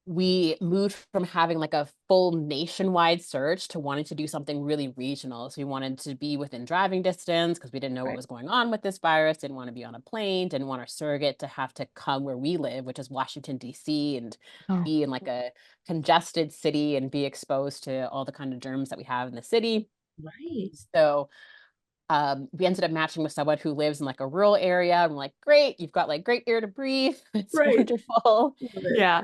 we moved from having like a full nationwide search to wanting to do something really regional. So we wanted to be within driving distance because we didn't know what right. was going on with this virus, didn't want to be on a plane, didn't want our surrogate to have to come where we live, which is Washington, D.C., and Oh. be in like a congested city and be exposed to all the kind of germs that we have in the city. Right. So we ended up matching with someone who lives in like a rural area. I'm like, great, you've got like great air to breathe. It's Right. wonderful. Love it. Yeah.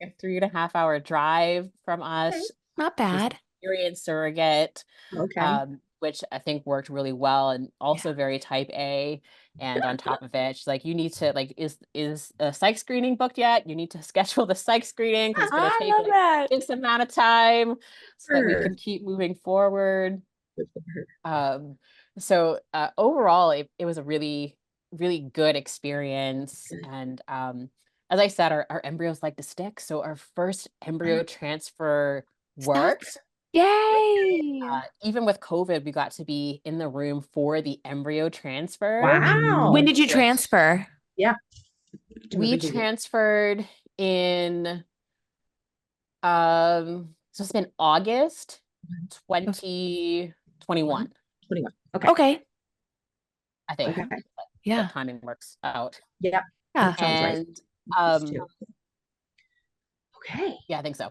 A 3.5 hour drive from Okay. us. Not She's an bad. experienced surrogate, Okay. which I think worked really well, and Yeah. also very type A. And on top of it, she's like, you need to like, is a psych screening booked yet? You need to schedule the psych screening because it's going to I take love like that. this amount of time so that we Sure. can keep moving forward. Good for her. Um, so overall, it was a really, really good experience. Good. And as I said, our embryos like to stick. So our first embryo transfer Stop. worked. Yay. Even with COVID, we got to be in the room for the embryo transfer, When Wow. did you which Okay. transfer? Yeah. we Whenever you did. transferred in, so it's been August Okay. 2021, 21. Okay. Okay. I think. Okay. That Yeah. timing works out. Yeah. Yeah. That sounds right. And Us too. Okay. yeah, I think so.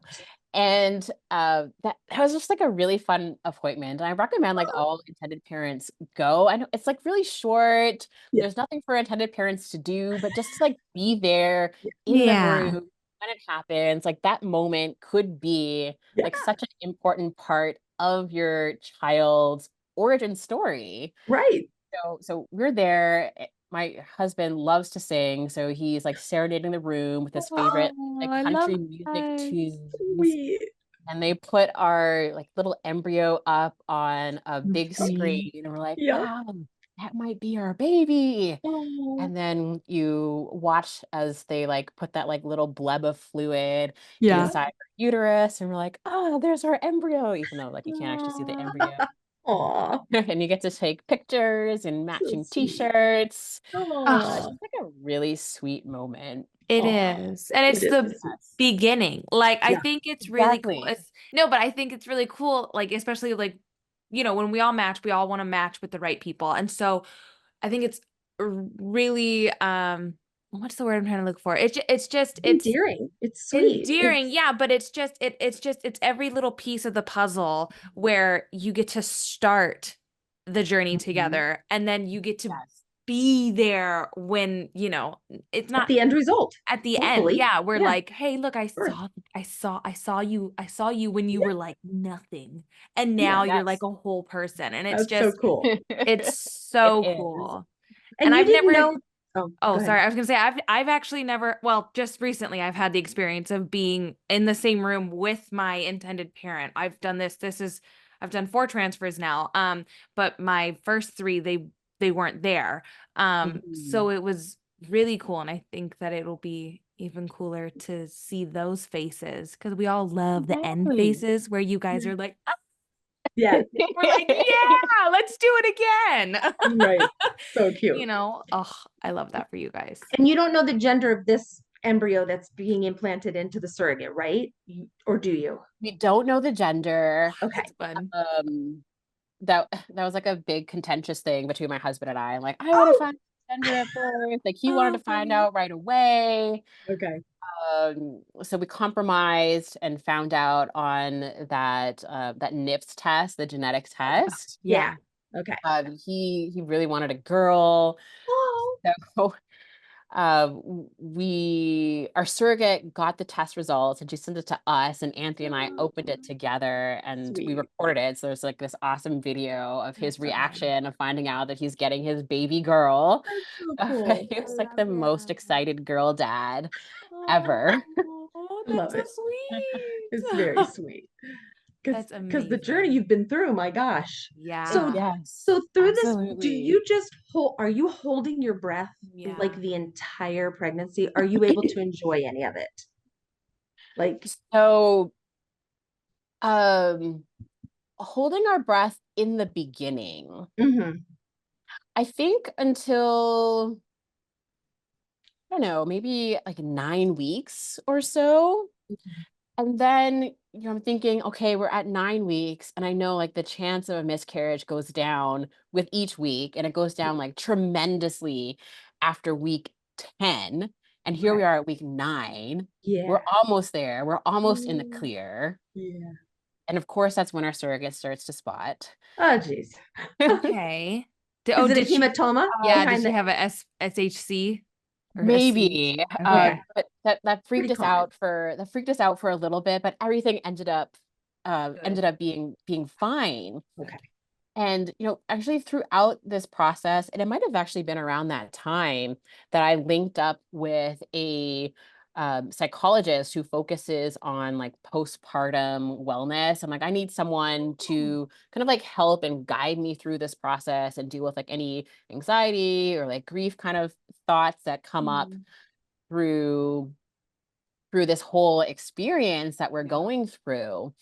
And that was just like a really fun appointment. And I recommend like all intended parents go. I know it's like really short. Yeah. There's nothing for intended parents to do, but just to like be there in the Yeah. room when it happens. Like that moment could be Yeah. like such an important part of your child's origin story. Right. So we're there. My husband loves to sing, so he's like serenading the room with his favorite Oh, like I love country music that. tunes. Sweet. And they put our like little embryo up on a big Mhm. screen, and we're like, Yep. wow, that might be our baby. Oh, And then you watch as they like put that like little bleb of fluid Yeah. inside her uterus, and we're like, oh, there's our embryo, even though like you can't actually see the embryo. aw, And you get to take pictures and so matching sweet. t-shirts. It's Oh, Oh, just like a really sweet moment. it aw, is. And it it's the is. Yes, beginning. Like, I Yeah. think it's really cool. exactly. It's no, but I think it's really cool, like, especially like, when we all match, we all want to match with the right people. And so I think it's really, what's the word I'm trying to look for? It's Endearing. It's sweet. endearing. It's Yeah, but it's every little piece of the puzzle where you get to start the journey Mhm. together, and then you get to Yes. be there when, you know, it's At not the end result, at the end. hopefully. Yeah, we're Yeah. like, hey, look, Birth. I saw you when you Yeah. were like nothing. And Yeah. now you're like Yes. a whole person. And it's That's so just, cool. it's It so is. cool. And And you I've didn't never, know. Oh, oh, go ahead. sorry. I was gonna say I've actually never, well, just recently I've had the experience of being in the same room with my intended parent. I've done I've done 4 transfers now. But my first three, they weren't there. Mhm. So it was really cool. And I think that it'll be even cooler to see those faces because we all love the end Exactly. faces where you guys are like, "Ah," Yeah. we're like, yeah, let's do it again. Right. So You cute. know, oh, I love that for you guys. And you don't know the gender of this embryo that's being implanted into the surrogate, right? Or do you? We don't know the gender. Okay. That's fun. Um, that was like a big contentious thing between my husband and I. I'm like, I want to Oh, find gender at birth. Like he wanted Oh, to find funny. out right away. okay. So we compromised and found out on that NIPS test, the genetic test. Yeah. Yeah. Okay. He really wanted a girl. Oh, So our surrogate got the test results and she sent it to us, and Anthony and I opened it together and we sweet. recorded it. So there's like this awesome video of his That's so funny. reaction of finding out that he's getting his baby girl. That's so cool. He I was like love the most it. excited girl dad ever. Oh, I that's love so it. It's very sweet. sweet. That's Because the journey amazing. you've been through, my gosh. Yeah. So Yes, through this, do absolutely. you just hold, are you holding your breath like Yeah. the entire pregnancy? Are you able to enjoy any of it? Like, So, um, holding our breath in the beginning, mhm. I think until, I don't know, maybe like 9 weeks or so. And then, I'm thinking, okay, we're at 9 weeks, and I know like the chance of a miscarriage goes down with each week, and it goes down like tremendously after week 10. And here we Right. are at week 9. We're Yeah. almost there. We're almost in the Mm, clear. yeah. And of course, that's when our surrogate starts to spot. Oh, geez. Okay. Is it a Did she, hematoma yeah, did behind she the? have a SHC or SCH? Maybe. Okay. Okay. But that freaked Pretty us common. out for a little bit, but everything Good. ended up being fine. Okay. And, actually throughout this process, and it might have actually been around that time that I linked up with a psychologist who focuses on like postpartum wellness. I'm like, I need someone Oh. to kind of like help and guide me through this process and deal with like any anxiety or like grief kind of thoughts that come up Mhm. through this whole experience that we're Yeah. going through,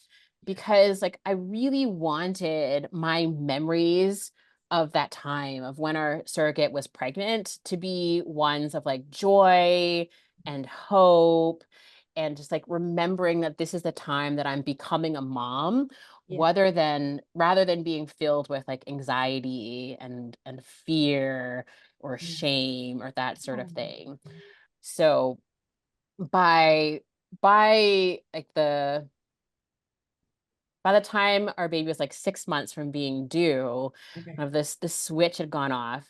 because like I really wanted my memories of that time of when our surrogate was pregnant to be ones of like joy and hope, and just like remembering that this is the time that I'm becoming a mom, Yeah. rather than being filled with like anxiety and fear or Yeah. shame or that sort of Oh. thing. So by like by the time our baby was like 6 months from being due, Okay. kind of this switch had gone off.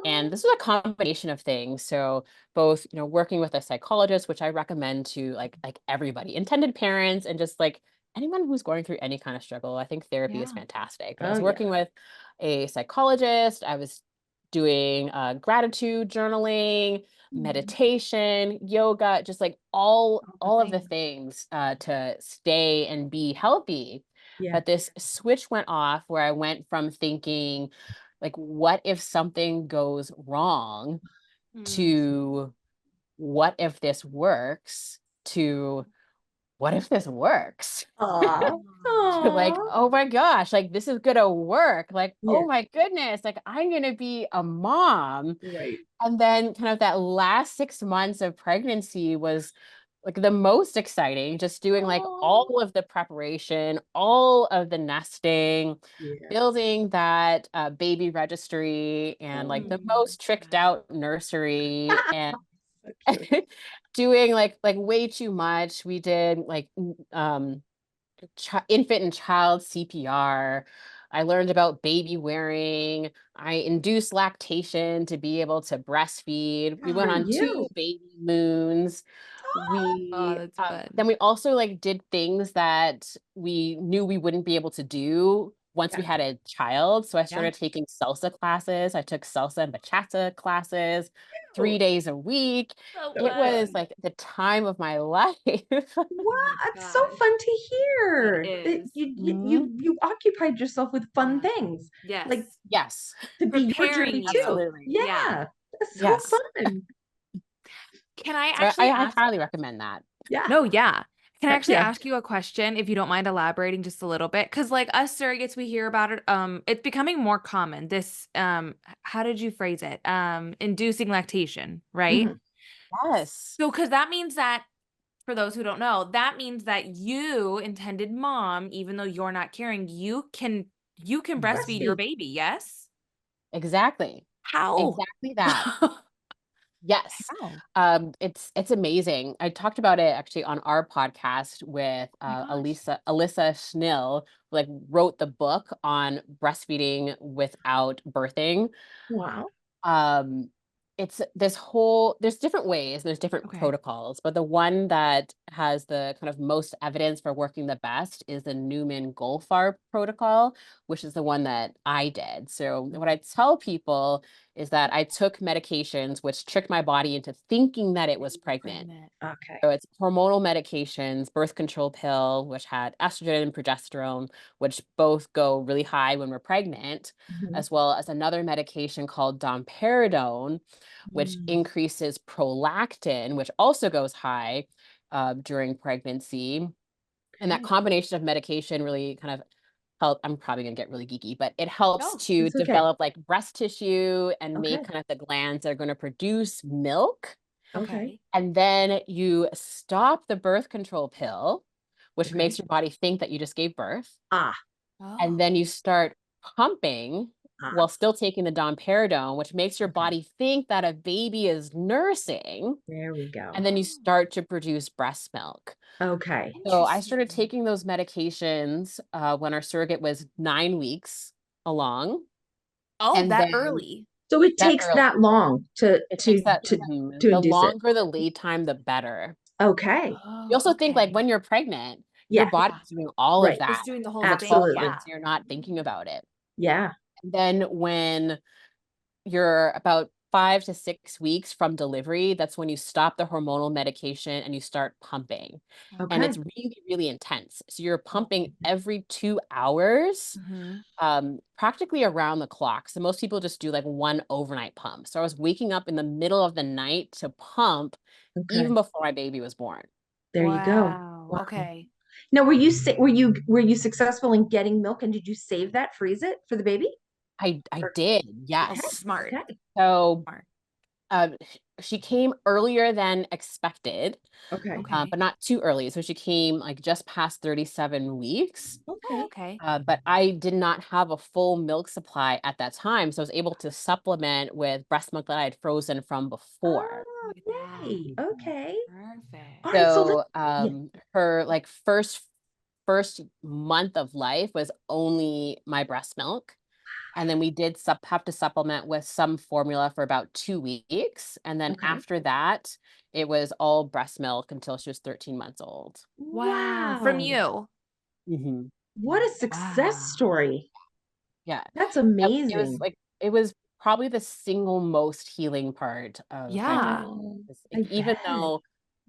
And Oh, this was a combination of things. So both, working with a psychologist, which I recommend to like everybody, intended parents, and just like anyone who's going through any kind of struggle. I think therapy is Yeah. fantastic. But I oh was yeah. working with a psychologist. I was doing gratitude journaling, Mhm. meditation, yoga, just like all All the all of the things. things to stay and be healthy. Yeah. But this switch went off where I went from thinking, like, what if something goes wrong, Mm. to what if this works, to what if this works? Aw. To like, Aw. oh my gosh, like this is gonna work. Like, Yeah. oh my goodness, like I'm gonna be a mom. Right. And then kind of that last 6 months of pregnancy was like the most exciting, just doing like Oh. all of the preparation, all of the nesting, Yeah. building that baby registry, and like the Mm. most tricked out nursery, and So cute. doing like way too much. We did like infant and child CPR. I learned about baby wearing. I induced lactation to be able to breastfeed. We Good for went on you. 2 baby moons. Oh, We that's then fun. we also like did things that we knew we wouldn't be able to do once we Yeah. had a child. So I Yeah. started taking salsa classes. I took salsa and bachata classes Ew. 3 days a week. So So It was fun. fun. like the time of my life. Wow, Oh my it's so gosh. fun to That hear that is. you occupied yourself with fun Yeah. things, like Yes. Yes, to be your Preparing journey you. too. absolutely. Yeah. Yeah, that's so Yes. fun. Can I So actually I ask? highly recommend that. Yeah, No, yeah. Can I heck actually yeah. ask you a question if you don't mind elaborating just a little bit? Because like us surrogates, we hear about it. It's becoming more common. This how did you phrase it? Inducing lactation, right? Hmm. Yes. So because that means that for those who don't know, that means that you, intended mom, even though you're not carrying, you can breastfeed your Breastfeed. baby, yes? Exactly. How? Exactly that. Oh Yes. It's amazing. I talked about it actually on our podcast with my gosh. Alyssa Schnell, who, like wrote the book on breastfeeding without birthing. Wow. Um, it's this whole, there's different ways, there's different Okay. protocols, but the one that has the kind of most evidence for working the best is the Newman-Goldfarb protocol, which is the one that I did. So what I tell people is that I took medications which tricked my body into thinking that it was pregnant. Pregnant. Okay. So it's hormonal medications, birth control pill, which had estrogen and progesterone, which both go really high when we're pregnant, Mhm. as well as another medication called domperidone, which Mm. increases prolactin, which also goes high during pregnancy. And that Okay. combination of medication really kind of help. I'm probably gonna get really geeky, but it helps No. to It's okay. develop like breast tissue and make Okay. kind of the glands that are going to produce milk. Okay. Okay. And then you stop the birth control pill, which Okay. makes your body think that you just gave birth. Ah. And Oh. then you start pumping Ah. while still taking the domperidone, which makes your Okay. body think that a baby is nursing. There we go. And then you start to produce breast milk. Okay. So I started Interesting. taking those medications when our surrogate was 9 weeks along. Oh, And that then early. So it that takes early, that long to it takes to that, to to the induce it. longer the lead time, the better. Okay. You Oh, also think like okay. when you're pregnant, your Yeah. body's Yeah. doing all of Right. It's that doing the for whole the thing. 12 Absolutely. months. Yeah. You're not thinking about it. Yeah. And then when you're about 5 to 6 weeks from delivery, that's when you stop the hormonal medication and you start pumping. And Okay. it's really, really intense. So you're Oh. pumping every 2 hours, Hmm. practically around the clock. So most people just do like one overnight pump. So I was waking up in the middle of the night to pump even Okay. before my baby was born. There you go. Wow. Wow. Okay. Now, were you successful in getting milk, and did you save that, freeze it for the baby? I Or, did, Oh, okay. yes. smart. Okay. So Smart. she came earlier than expected, Okay. Okay. but not too early. So she came like just past 37 weeks. Oh, Okay. okay. But I did not have a full milk supply at that time. So I was able to supplement with breast milk that I had frozen from before. Oh, Look at that. yay. Okay. All Perfect. right. So So yeah. her like first month of life was only my breast milk. And then we did have to supplement with some formula for about 2 weeks. And then Okay. after that, it was all breast milk until she was 13 months old. Wow. From Wow. you. Hmm. What a success Wow. story. Yeah. That's Yep. amazing. It was probably the single most healing part of my Yeah. journey. Oh, Like, I even bet. though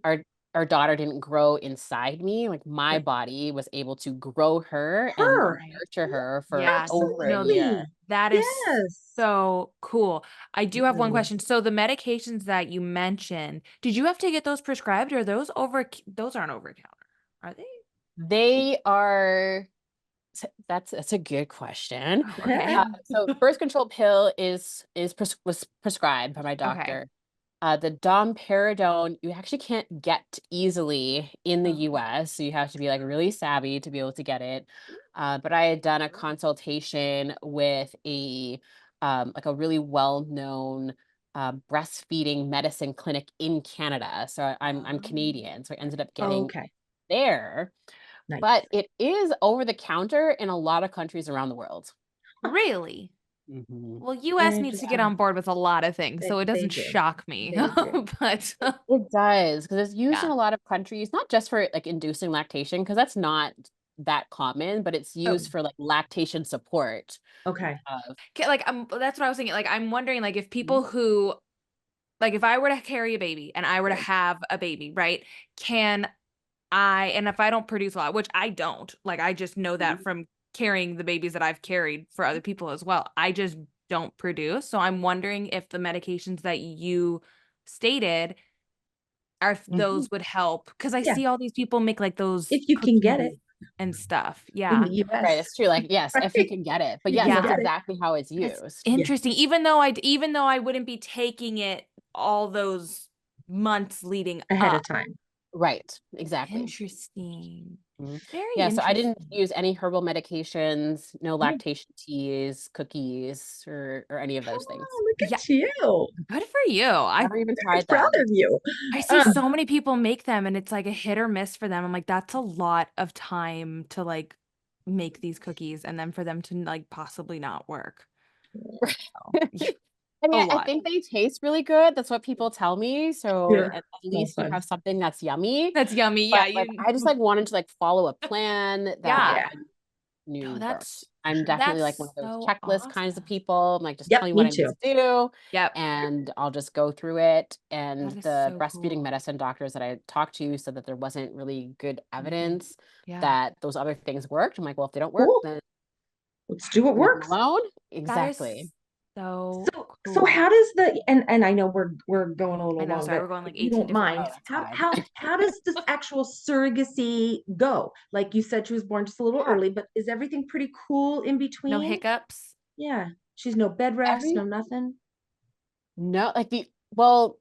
our our daughter didn't grow inside me, like my Right. body was able to grow her and Her. Right. nurture her for Yeah. over a No, year. Absolutely. that is Yes. so cool. I do have one Really. question. So the medications that you mentioned, did you have to get those prescribed, or those aren't over the counter? Are they? They are that's a good question. Oh, okay. So birth control pill was prescribed by my Okay. doctor. The domperidone you actually can't get easily in the Okay. US, so you have to be like really savvy to be able to get it. But I had done a consultation with a like a really well-known breastfeeding medicine clinic in Canada. So I'm Um, Canadian, so I ended up getting Okay. there. Nice. but it is over the counter in a lot of countries around the world. Really? Mhm. Well, US needs to get on board with a lot of things, so it They doesn't do. shock me. They do. But It does, because it's used in yeah. a lot of countries, not just for like inducing lactation, because that's not that common, but it's Oh, used for like lactation support okay. of. Like that's what I was thinking. Like I'm wondering like if Mhm. people who like if I were to carry a baby and I were to Right. have a baby, right? Can and if I don't produce a lot, which I don't, like I just know that Mhm. from carrying the babies that I've carried for other people as well. I just don't produce. So I'm wondering if the medications that you stated are if Mhm. those would help because I Yeah. see all these people make like those If you can get it cookies and stuff. in Yeah. the US, Right, it's true. Like, yes, if you right? can get it, but You yes, can Yeah. that's get it. exactly how it's That's used. Yeah. interesting. Even though I wouldn't be taking it all those months leading Ahead of up. time. Right, exactly. Interesting. Mhm. Very Yeah, so I didn't interesting. use any herbal medications, no Yeah. lactation teas, cookies, or any of those things. Oh, look Yeah, at you. good for you. I Never even Very tried proud them. of you. I see Uh, so many people make them and it's like a hit or miss for them. I'm like, that's a lot of time to like make these cookies and then for them to like possibly not work. So, yeah, I a mean, I lot. think they taste really good. That's what people tell me. So you're at so least you fun. have something that's yummy. That's yummy. Yeah, But like, you I just like wanted to like follow a plan that yeah. Yeah. I No, knew worked. that's I'm definitely like one that's of those so checklist kinds of awesome. people. I'm like, just tell Yep, me what me I need too. to do, Yep. and I'll just go through it. That And is the so breastfeeding cool. medicine doctors that I talked to said that there wasn't really good Mhm. evidence Yeah. that those other things worked. I'm like, well, if they don't work, Cool. then Let's do what leave them works. alone. That Exactly. is so So cool. how does the and I know we're going a I little know, long, sorry, but we're going if like you 18 don't different Oh, mind, ways. that's fine. how does this actual surrogacy go? Like you said, she was born just a little Yeah. early, but is everything pretty cool in No between? hiccups. Yeah. She's no bed rest, Every no nothing. no, like the well,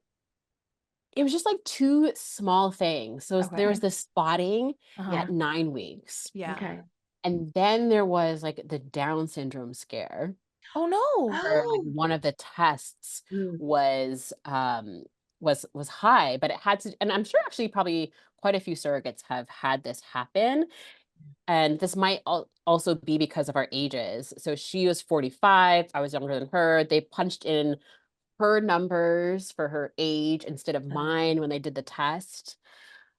it was just like two small things. So there was Okay. this spotting Yeah. Uh-huh. at 9 weeks. Yeah. Okay. And then there was like the Down syndrome scare, Oh no. where like Oh. one of the tests Mm. was high, but it had to, and I'm sure actually probably quite a few surrogates have had this happen. And this might also be because of our ages. So she was 45, I was younger than her. They punched in her numbers for her age instead of Uh, mine when they did the test.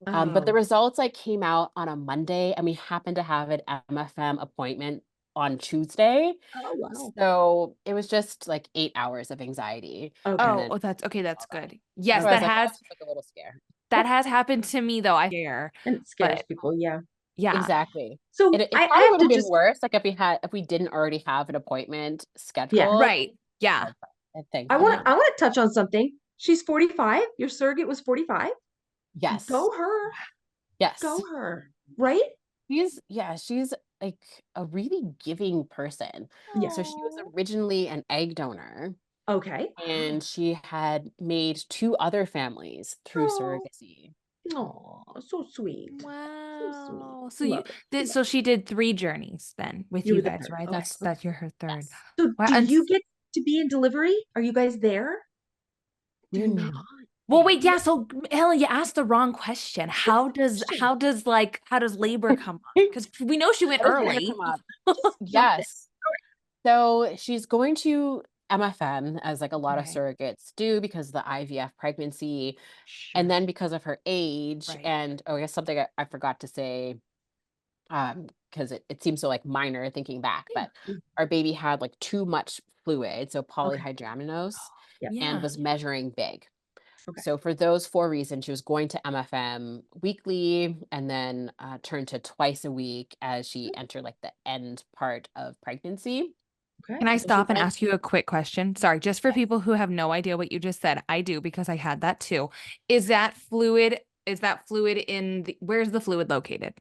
But the oh. results like came out on a Monday, and we happened to have an MFM appointment on Tuesday. Oh wow. So it was just like 8 hours of anxiety. And Okay. Oh, then oh, that's okay. That's all that. good. Yes, So I was Okay. like, oh, it's just like a little scare. that has happened to me though. I fear, And it scares but people, yeah. yeah, Exactly. So It I probably have would have to been just worse, like if we didn't already have an appointment yeah. scheduled. right. Yeah. But thankfully, I want to touch on something. She's 45. Your surrogate was 45. yes, Go her. yes. Go her. Right? She's like a really giving person. Yeah. So she was Oh. originally an egg donor, Okay. and she had made two other families through Oh, surrogacy. oh, so sweet. So sweet. Wow. So you Love it. did Love so it. she did three journeys then with You you were the guys, third. right? Okay. Okay. That's your her third. Yes, So Wow. do And you get to be in delivery? Are you guys there? we're not well, wait, there. yeah. So Helen, you asked the wrong question. What's the question? How does labor come up? Because we know she went How does labor early. come up? Just jump in. Yes. So she's going to MFM, as like a lot of Okay. surrogates do, because of the IVF pregnancy, and Sure. then because of her age. Right. And oh, I guess something I forgot to say, because it seems so like minor thinking back, Yeah. but our baby had like too much fluid, so Okay. polyhydramnios, Yep. and Yeah. was measuring big. Okay. So for those four reasons, she was going to MFM weekly, and then turned to twice a week as she entered like the end part of pregnancy. Okay. Can I So she stop and went. ask you a quick question? Sorry, just for Yes. people who have no idea what you just said. I do because I had that too. Is that fluid in where's the fluid located?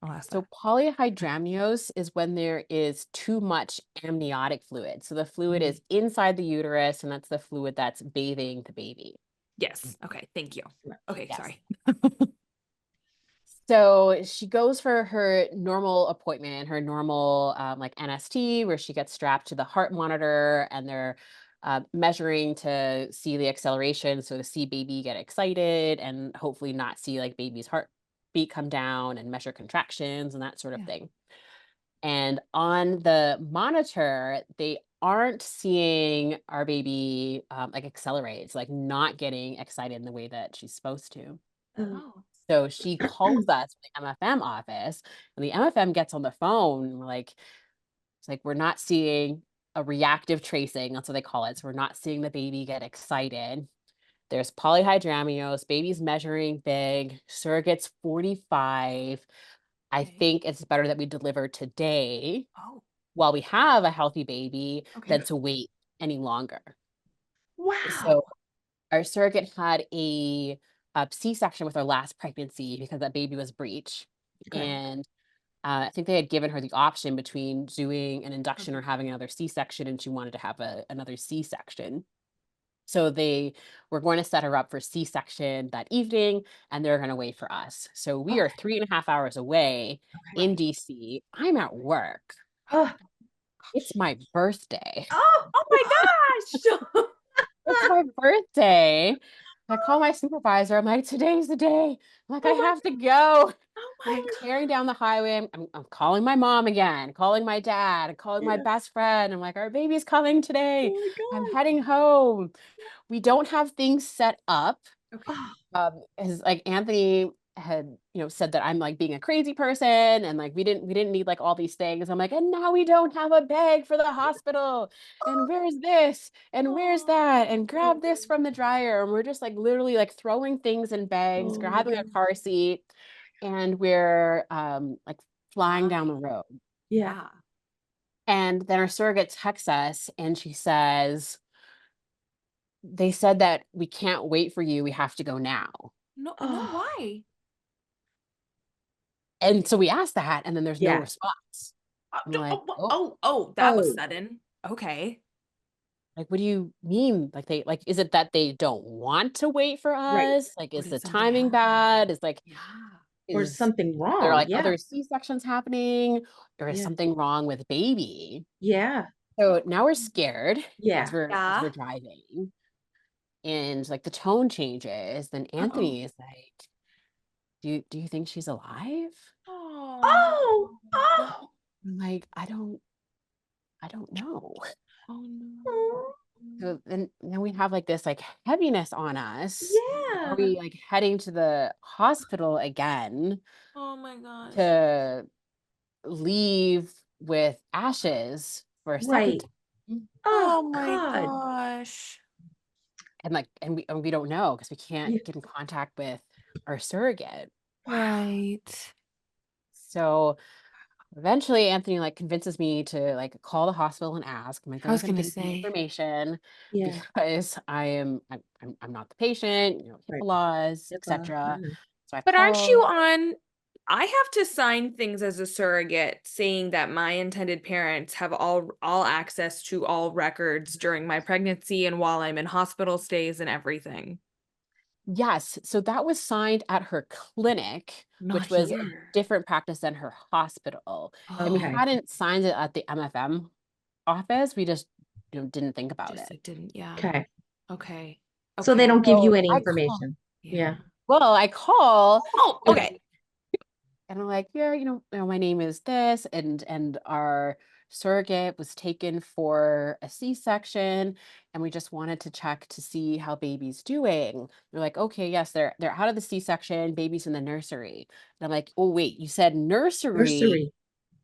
I'll ask that. So polyhydramnios is when there is too much amniotic fluid. So the fluid Mhm. is inside the uterus, and that's the fluid that's bathing the baby. Yes. Okay. Thank you. Okay. Yes. Sorry. So she goes for her normal appointment, her normal like NST, where she gets strapped to the heart monitor, and they're measuring to see the acceleration, so to see baby get excited and hopefully not see like baby's heart heartbeat come down and measure contractions and that sort of Yeah. thing. And on the monitor, they aren't seeing our baby like accelerate. It's like not getting excited in the way that she's supposed to. Oh. Oh. So she calls us from the MFM office, and the MFM gets on the phone. And we're like, it's like, we're not seeing a reactive tracing. That's what they call it. So we're not seeing the baby get excited. There's polyhydramnios, baby's measuring big, surrogate's 45. I Okay. think it's better that we deliver today Oh. while we have a healthy baby Okay. than to wait any longer. Wow. So our surrogate had a C-section with her last pregnancy because that baby was breech. Okay. And I think they had given her the option between doing an induction or Okay. having another C-section, and she wanted to have another C-section. So they were going to set her up for C-section that evening, and they're going to wait for us. So we are Okay. 3.5 hours away in Right. DC. I'm at work. Oh. It's my birthday. Oh. Oh my gosh. It's my birthday. I call my supervisor. I'm like, today's the day. I'm like, I Oh my, have to go. oh And my I'm God. tearing down the highway. I'm calling my mom again, calling my dad, calling my Yeah. best friend. I'm like, our baby's coming today. Oh my I'm God. heading home. We don't have things set up. Okay. Oh. Is like Anthony had, said that I'm like being a crazy person, and like we didn't need like all these things. I'm like, and now we don't have a bag for the hospital, and where's this and where's that, and Oh. grab this from the dryer. And we're just like literally like throwing things in bags, Oh my grabbing a God. car seat, and we're like flying down the Fine. road. Yeah. Yeah. And then our surrogate texts us, and she says, they said that we can't wait for you, we have to go now. No, no, Oh. why? And so we asked that, and then there's no Yeah. response. Oh, I'm like, oh, that was Oh. sudden. Okay. like, what do you mean? Like, is it that they don't want to wait for Right. us? Like, Or is did the something timing happen? bad? Is like, Yeah. Or is something there wrong. like Yeah. other C-sections happening? Or is Yeah. something wrong with baby? Yeah. So now we're scared as Yeah. we're Yeah. driving, and like the tone changes. Then Uh-oh. Anthony is like, do you think she's alive? Oh no. Oh. Oh. I'm like, I don't know. Oh no. Oh. So then we have like this like heaviness on us. Are Yeah. we like heading to the hospital again Oh my gosh. to leave with ashes for a second Right. time? Oh Oh my God. gosh. And like and we don't know because we can't Yeah. get in contact with our surrogate. Wow. Right. So eventually Anthony like convinces me to like call the hospital and ask. I'm like, I they're not was going to gonna give me any say. information Yeah. because I'm not the patient, Right. HIPAA laws, HIPAA. etc. So I But aren't you call. on? I have to sign things as a surrogate saying that my intended parents have all access to all records during my pregnancy and while I'm in hospital stays and everything. Yes, so that was signed at her clinic, Not which was a here. different practice than her hospital. And we Okay. Oh, hadn't signed it at the MFM office. We just didn't think about just it. like didn't. Yeah. Okay. Okay. So they Okay. don't give you So any I call. information. Yeah. Yeah. Well, I call Oh, and okay. I'm like, yeah, my name is this, and our surrogate was taken for a C-section, and we just wanted to check to see how baby's doing. They're like, okay, yes, they're out of the C-section, baby's in the nursery. And I'm like, oh wait, you said nursery, Nursery.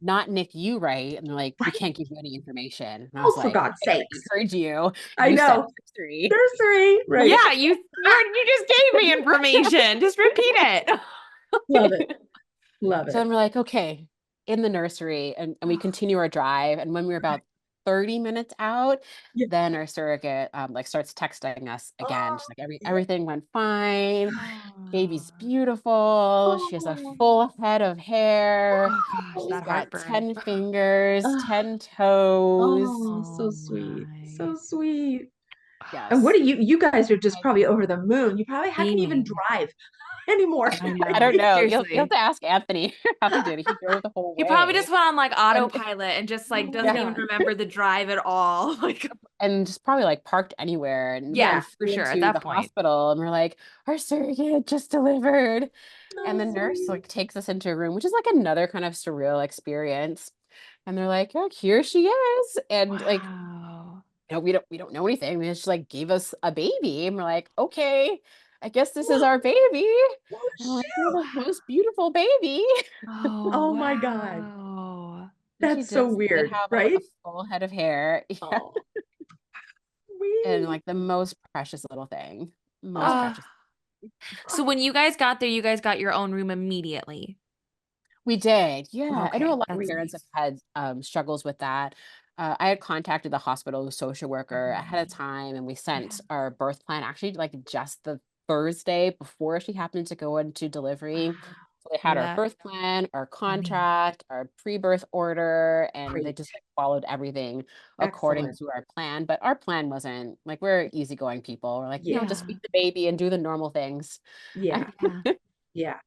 not NICU, right? And they're like, we Right. can't give you any information. And I was Oh, for like, God's I already sakes. heard you. I You said know. nursery. Nursery. Right. Yeah, you just gave me information. Just repeat it. Love it. Love So it. then we're like, okay, in the nursery, and we continue our drive. And when we were about 30 minutes out, Yeah. then our surrogate like starts texting us again. Oh, She's like, yeah. everything went fine. Baby's Oh, beautiful. She has a Oh, full head of hair. oh gosh, She's oh, that got heartburn. 10 fingers, oh, 10 toes. oh, so Oh sweet. So my. sweet. And what Yes. do you guys are just Like, probably over the moon. You probably, how can you even Beaming. drive anymore? I I don't know. know. You'll have Seriously. to ask Anthony how he did it. He drove the whole He probably way. just went on like And autopilot and just like Oh my doesn't yeah. even God. remember the drive at all. Like, and just probably like parked anywhere and Yeah, for flew sure. At into that the point. hospital, and we're like, our surrogate just delivered. And Oh, the nurse sweet. like takes us into a room, which is like another kind of surreal experience. And they're like, oh, here she is. And like, Wow. we don't know anything. They just like gave us a baby. And we're like, okay, I guess this is our baby. Oh, And I'm like, you're shoot. the most beautiful baby. Oh, Oh my God. wow. And she That's so did weird, have a right? full head of hair. Yeah. Oh, And sweet. like the most precious little thing. Most Uh, precious. so when you guys got there, you guys got your own room immediately. We did. Yeah. I know a Okay, lot of that's parents have nice. had struggles with that. I had contacted the hospital social worker ahead of time, and we Yeah. sent our birth plan actually like just the Thursday before she happened to go into delivery. Wow. So they Look had at our that. birth plan, our contract, our pre-birth order, and they Great. just like followed everything according Excellent. to our plan. But our plan wasn't like, we're easygoing people. We're like, Yeah. just Yeah. feed the baby and do the normal things. Yeah. Yeah. Yeah.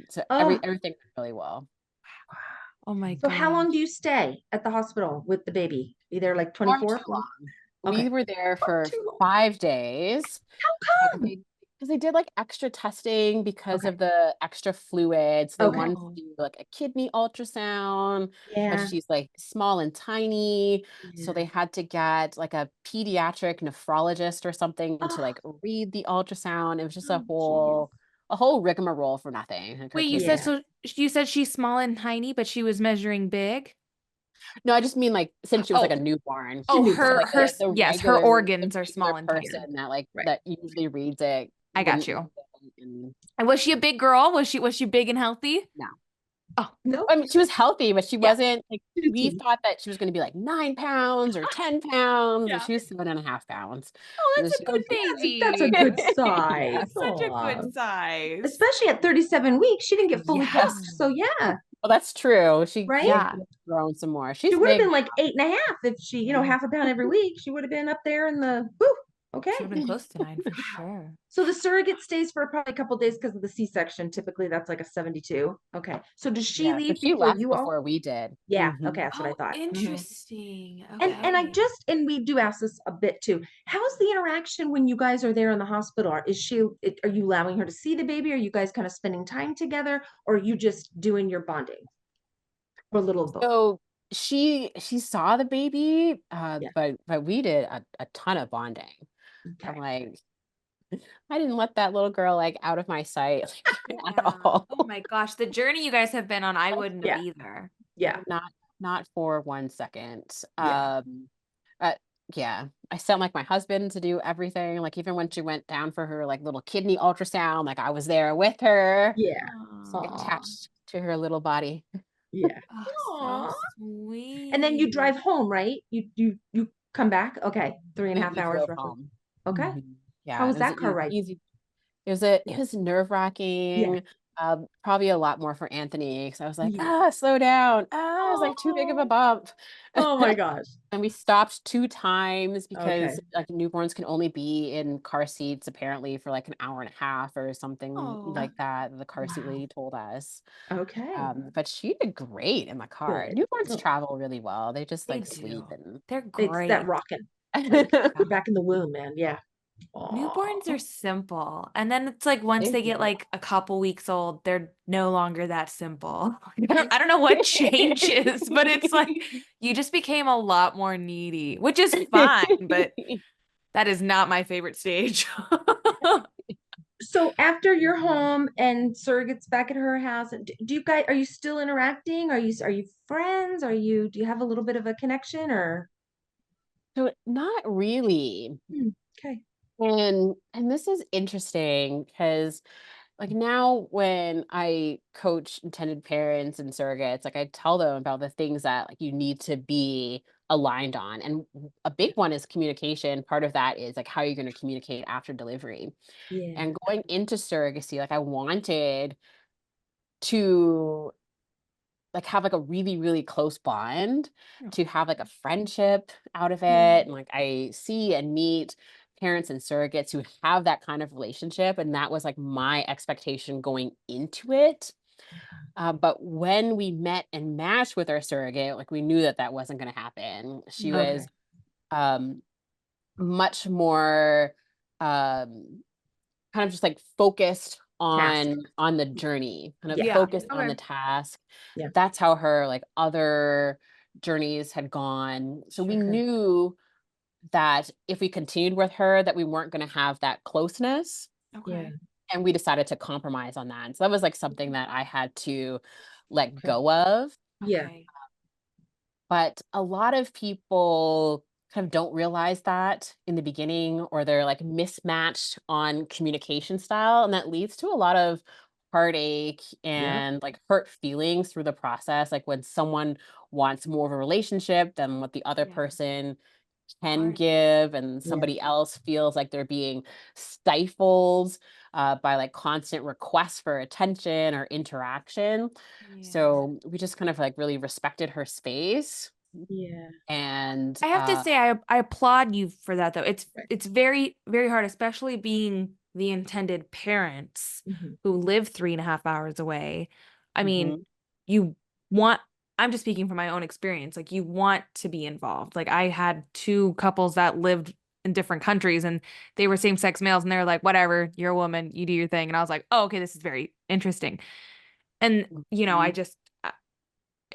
So Oh, everything went really well. Oh my so how long do gosh. you stay at the hospital with the baby? Be there like Far 24, too 40? long. We Okay. were there Oh, for too long. 5 days. How come? Because they did like extra testing because Okay. of the extra fluids. They Okay. wanted to Oh, do like a kidney ultrasound, but Yeah. she's like small and tiny. So Yeah. they had to get like a pediatric nephrologist or something to Oh, like read the ultrasound. It was just a geez. whole rigmarole for nothing. Like wait, a you said Yeah. case. so you said she's small and tiny, but she was measuring big? No, I just mean like since she was like a Oh, newborn. She's a oh, So newborn. her like her the yes, her regular organs are small and Yeah. tiny. person that like Right. that usually reads it I got wouldn't read you. it. And And was she a big girl? Was she big and healthy? no. Oh, No, I mean, she was healthy, but she yeah. wasn't like, too we teeny. thought that she was going to be like 9 pounds or 10 pounds, and Yeah. she was 7.5 pounds. Oh, And that's a she good was, That's a baby. good yeah, size. Such a Aw. good size. Especially at 37 weeks, she didn't get fully Yeah. flushed. So yeah, well, that's true. She right? Yeah. could have grown some more. She She's would have big been like 8.5 if she, now. half a pound every week. She would have been up there in the woo. Okay. Should have been close to 9 for sure. So the surrogate stays for probably a couple days because of the C-section. Typically, that's like a 72. Okay. So does she Yeah, so leave she before left you all? before we did. Yeah. Hmm. Okay. That's what I Oh, thought. interesting. And I Okay. just and we do ask this a bit too. How's the interaction when you guys are there in the hospital? Are you allowing her to see the baby? Are you guys kind of spending time together, or are you just doing your bonding, or a little of both? So she saw the baby, Yeah. but we did a ton of bonding. I'm Okay. like, I didn't let that little girl like out of my sight like, at Yeah. all. Oh my gosh, the journey you guys have been on, I wouldn't have Yeah. either. Yeah. Not not for 1 second. Yeah. Uh, yeah, I sent like my husband to do everything. Like even when she went down for her like little kidney ultrasound, like I was there with her, Yeah. just, like, Oh, Aw. attached to her little body. Yeah. oh, so Aw. And then you sweet. drive home, right? You come back? Okay. Three and a half We hours drove roughly. home. Okay. Mhm. How Yeah, was it was that car ride? easy. It Yeah. was Yeah. nerve-wracking. Probably a lot more for Anthony because I was like, Yeah. ah, slow down. Ah, it's like too big of a Oh, bump. oh my gosh. And we stopped 2 times Okay. because like newborns can only be in car seats apparently for like an hour and a half or something Oh, like that. The car seat Wow. lady told us. Okay. But she did great in the car. Good. Newborns Oh, travel really well. They just they like sleep do. and They're it's that great. rocking. You're Yeah. back in the womb, man. Yeah. Newborns are Oh, simple. And then it's like once they they get really like a couple weeks old, they're no longer that simple. I don't know what changes, but it's like you just became a lot more needy, which is fine, but that is not my favorite stage. so after you're home and surrogate's back at her house, do you guys are you still interacting? Are you friends? Do you have a little bit of a connection or? So not really. Okay. And this is interesting because like now when I coach intended parents and surrogates, like I tell them about the things that like you need to be aligned on. And a big one is communication. Part of that is like how you're going to communicate after delivery. Yeah. And going into surrogacy, like I wanted to like have like a really, really close bond, to have like a friendship out of it. And like I see and meet parents and surrogates who have that kind of relationship. And that was like my expectation going into it. But when we met and matched with our surrogate, like we knew that that wasn't going to happen. She was Okay. um much more kind of just like focused Task. on the journey, kind of Yeah. Yeah. focused on Okay. the task. Yeah. That's how her like other journeys had gone. So we Okay. knew that if we continued with her, that we weren't going to have that closeness. Yeah. Okay. And we decided to compromise on that. And so that was like something that I had to let Okay. go of. Yeah. Okay. But a lot of people kind of don't realize that in the beginning, or they're like mismatched on communication style. And that leads to a lot of heartache Yep. and like hurt feelings through the process. Like when someone wants more of a relationship than what the other Yeah. person can Hard. give, and Yeah. somebody else feels like they're being stifled by like constant requests for attention or interaction. Yeah. So we just kind of like really respected her space. Yeah. And I have to say I applaud you for that though. Right. It's very, very hard, especially being the intended parents Mhm. who live 3.5 hours away. I mean, Mhm. you want, I'm just speaking from my own experience. Like you want to be involved. Like I had two couples that lived in different countries and they were same-sex males and they were like, whatever, you're a woman, you do your thing. And I was like, oh, okay, this is very interesting. And I Mhm. just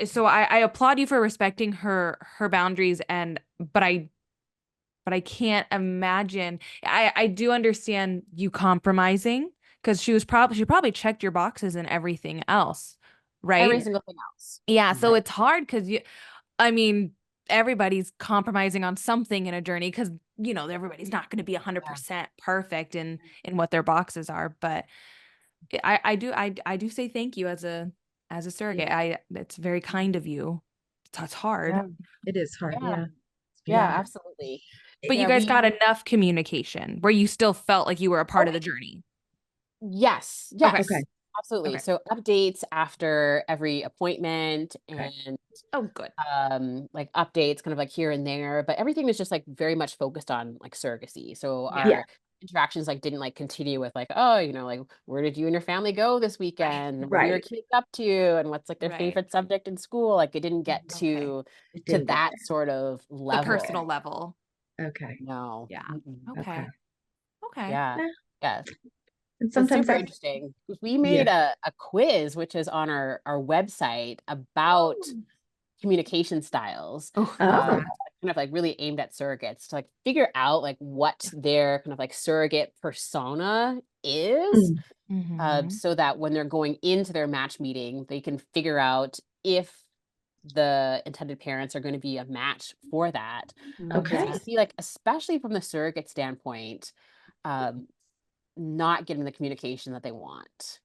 so I applaud you for respecting her boundaries and but I can't imagine. I do understand you compromising because she probably checked your boxes and everything else, Every right? single thing else. Yeah, so Mhm. it's hard because I mean, everybody's compromising on something in a journey because everybody's not going to be Yeah. 100% perfect in what their boxes are. But I do say thank you as a surrogate. Yeah. It's very kind of you. It's hard. Yeah. It is hard. Yeah. Yeah. It's Yeah, very hard. absolutely. But you Yeah, guys got we enough communication where you still felt like you were a oh, part of the journey. yes, Okay. Okay. yes, absolutely. Okay. So updates after every appointment, Okay. and Oh, good. like updates kind of like here and there, but everything was just like very much focused on like surrogacy. So Yeah. Yeah. our interactions like didn't like continue with like, oh, like where did you and your family go this Right. weekend? What are your Right. kids up to? And what's like their Right. favorite subject in school? Like it didn't get Okay. It to didn't get that sort of The level. personal level. there. Okay. No. Yeah. Mm-mm. Okay. Okay. Okay. Yeah. Yeah. Yeah. And It's sometimes super that's, interesting. We yeah. made a quiz, which is on our website about Oh, communication styles, oh, love Oh, that. kind of like really aimed at surrogates to like figure out like what their kind of like surrogate persona is, mm, Mm-hmm. so that when they're going into their match meeting, they can figure out if the intended parents are going to be a match for that. Love Because we okay. that. see like, especially from the surrogate standpoint, um, not getting the communication that they want,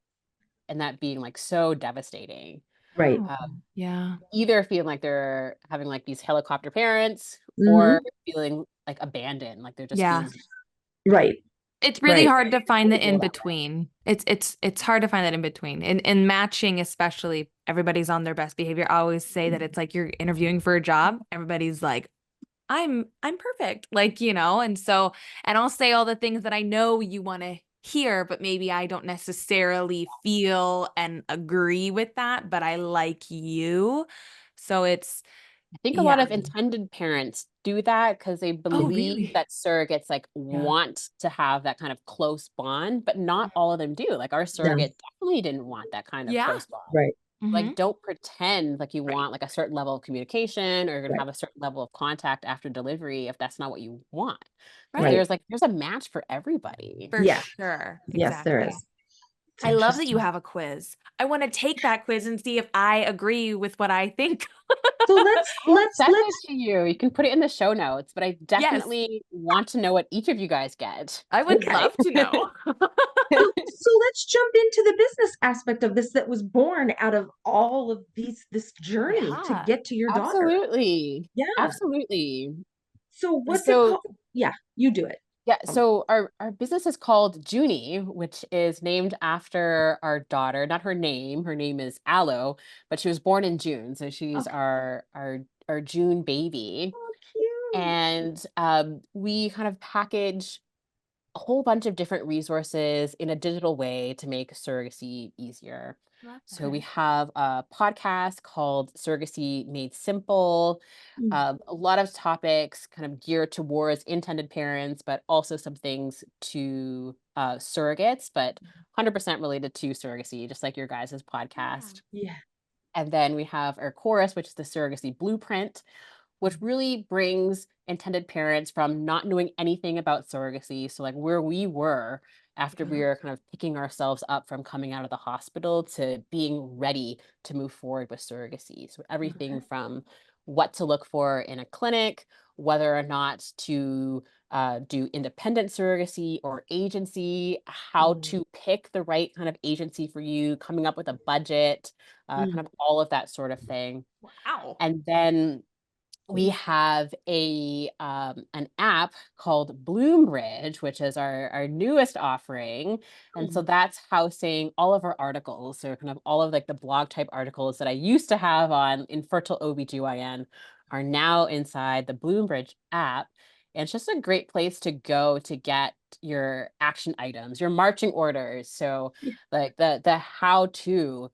and that being like so devastating. Right. Oh, yeah. Either feeling like they're having like these helicopter parents, or Hmm. feeling like abandoned, like they're just Yeah. being Right. It's really Right. hard to find the feel in that between. It's hard to find that in between. In matching, especially, everybody's on their best behavior. I always say that it's like you're interviewing for a job. Everybody's like, I'm perfect. Like, and so and I'll say all the things that I know you want to hear, but maybe I don't necessarily feel and agree with that, but I like you. So it's I think a lot yeah. of intended parents do that because they Oh, believe really? that surrogates like Yeah. want to have that kind of close bond, but not all of them do. Like our Yeah. surrogate definitely didn't want that kind of Yeah. close bond. Right. Mm-hmm. Like don't pretend like you Right. want like a certain level of communication, or you're gonna Right. have a certain level of contact after delivery if that's not what you want. Because Right. there's a match for everybody. For Yeah. sure. Yes, there is. Exactly. It's I love that you interesting. have a quiz. I want to take that quiz and see if I agree with what I think. So let's I'll let's send it let's to you. You can put it in the show notes, but I Yes, definitely want to know what each of you guys get. I would okay. love to know. So let's jump into the business aspect of this that was born out of all of this journey to Yeah. get to your daughter. Absolutely. Yeah. Absolutely. So what's it So called? Yeah, you do it. yeah, Um, so our business is called Junie, which is named after our daughter. Not her name. Her name is Aloe, but she was born in June, so she's Okay. our June baby. oh, cute. And we kind of package a whole bunch of different resources in a digital way to make surrogacy easier. Love So we that. have a podcast called Surrogacy Made Simple. Mm. A lot of topics kind of geared towards intended parents, but also some things to surrogates, but 100% related to surrogacy, just like your guys' Yeah. podcast. Yeah. And then we have our chorus, which is the surrogacy blueprint, which really brings intended parents from not knowing anything about surrogacy. So like where we were after we were kind of picking ourselves up from coming out of the hospital to being ready to move forward with surrogacy. So everything Okay. from what to look for in a clinic, whether or not to do independent surrogacy or agency, how Mm. to pick the right kind of agency for you, coming up with a budget, Mm. kind of all of that sort of thing. Wow. And then we have an app called Bloombridge, which is our newest offering. And so Mm. that's housing all of our articles. So kind of all of like the blog type articles that I used to have on Infertile OBGYN are now inside the Bloombridge app. And it's just a great place to go to get your action items, your marching orders. So Yeah. like the how to,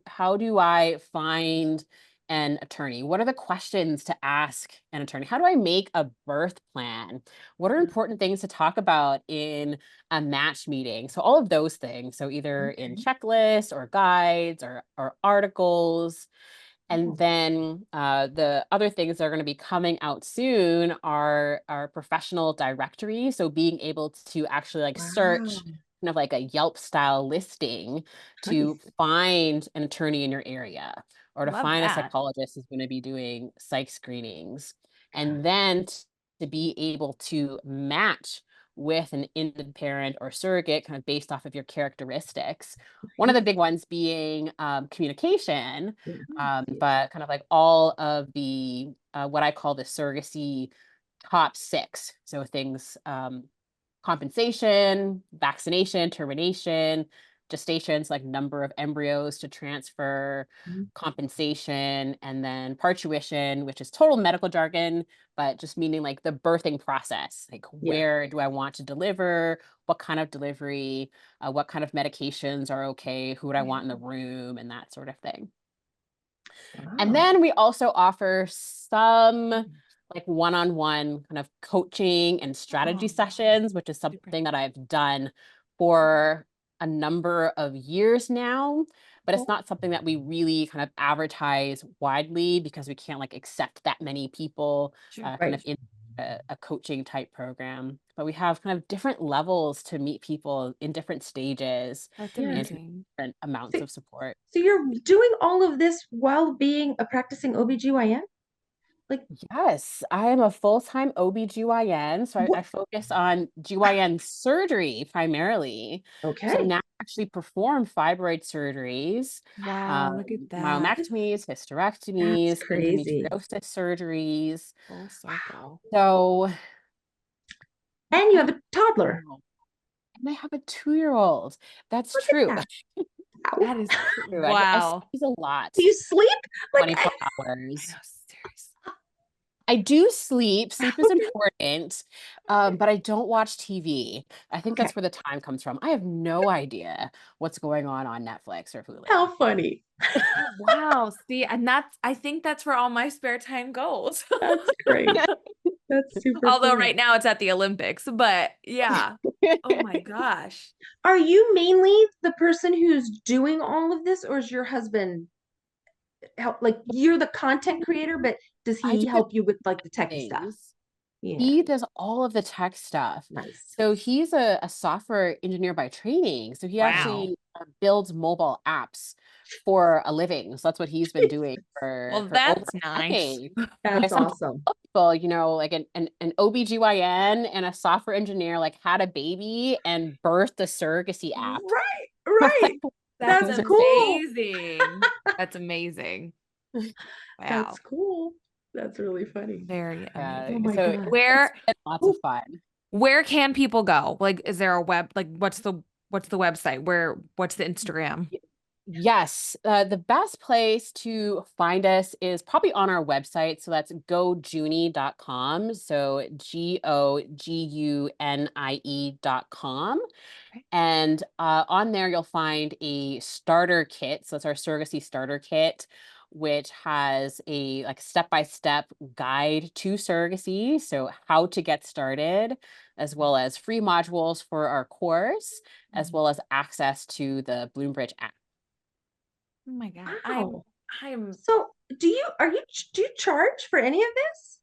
how do I find an attorney? What are the questions to ask an attorney? How do I make a birth plan? What are important things to talk about in a match meeting? So all of those things. So either in Okay. checklists or guides or articles. And Oh, then the other things that are going to be coming out soon are our professional directory. So being able to actually like wow. search kind of like a Yelp style listing to Nice. find an attorney in your area or to Love find a that. psychologist who's going to be doing psych screenings. And then to be able to match with an intended parent or surrogate kind of based off of your characteristics. One of the Okay. big ones being communication, Yeah. Yeah. but kind of like all of the what I call the surrogacy top six. So things compensation, vaccination, termination, gestations, like number of embryos to transfer, Mm. compensation, and then parturition, which is total medical jargon, but just meaning like the birthing process. Like Yeah. where do I want to deliver? What kind of delivery? What kind of medications are okay? Who would I want in the room? And that sort of thing. And Wow. then we also offer some like one-on-one kind of coaching and strategy Oh, sessions, which is super. something that I've done for a number of years now, but it's Cool. not something that we really kind of advertise widely because we can't like accept that many people Sure. kind of Right. in a coaching type program. But we have kind of different levels to meet people in different stages That's Yeah. and amazing. different So, amounts of support. so you're doing all of this while being a practicing OBGYN? Like, Yes, I am a full-time OB/GYN, so I what? focus on GYN surgery primarily. So Okay. now I actually perform fibroid surgeries, Wow, look at that. myomectomies, That's hysterectomies, crazy. endometriosis surgeries. Full circle. So And you I have a toddler. know. And I have a 2-year-old. That's Look at true. that. That Wow. is True. I wow. squeeze a lot, Do you sleep? Like, 24 I know, hours. seriously. I do sleep. Sleep is okay. important, but I don't watch TV. I think Okay. that's where the time comes from. I have no idea what's going on Netflix or Hulu. How funny. Oh, wow. See, and I think that's where all my spare time goes. That's great. That's super Although cool. right now it's at the Olympics, but yeah. Oh my gosh. Are you mainly the person who's doing all of this, or is your husband help? Like, you're the content creator, but does I he do it help you with like the techie stuff? things. Yeah. He does all of the tech stuff. Nice. So he's a software engineer by training. So he Wow. actually builds mobile apps for a living. So that's what he's been doing Well, for over that's a nice. decade. So I That's sometimes awesome. tell people, like an OBGYN and a software engineer like had a baby and birthed a surrogacy app. Right, Like, right. That's That's cool. amazing. That's amazing. That's Wow. cool. That's really funny. Very Oh amazing. my so God. it's Where been lots of Ooh, fun. where can people go? Like, is there a web, like what's the website? What's the Instagram? Yes, the best place to find us is probably on our website. So that's gojunie.com. So GOGUNIE.com. Okay. And on there, you'll find a starter kit. So it's our surrogacy starter kit, which has a like step-by-step guide to surrogacy. So how to get started, as well as free modules for our course, as well as access to the Bloombridge app. Oh my God. Wow. I'm So do you charge for any of this?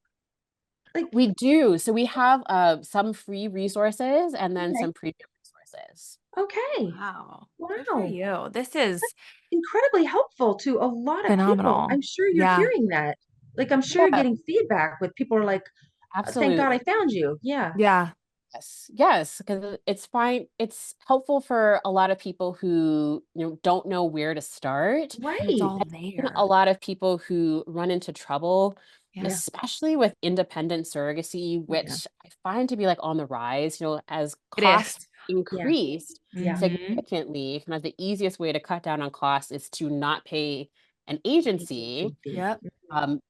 Like, We do. So we have some free resources and then okay, some premium resources. okay. wow. Good for Wow. you. This is Incredibly helpful to a lot of people. phenomenal. I'm sure you're Yeah. hearing that. Like, I'm sure you're Yeah, getting feedback with people are like, thank God I absolutely. found you. Yeah. Yeah. Yes, yes, because it's fine. It's helpful for a lot of people who, don't know where to start. And it's Right. all And a there. lot of people who run into trouble, Yeah. Yeah. especially with independent surrogacy, Yeah. which I find to be like on the rise, as It is. costs Yeah. increased Yeah. Mm-hmm. significantly, kind of the easiest way to cut down on costs is to not pay an agency. Agency fee. Yep.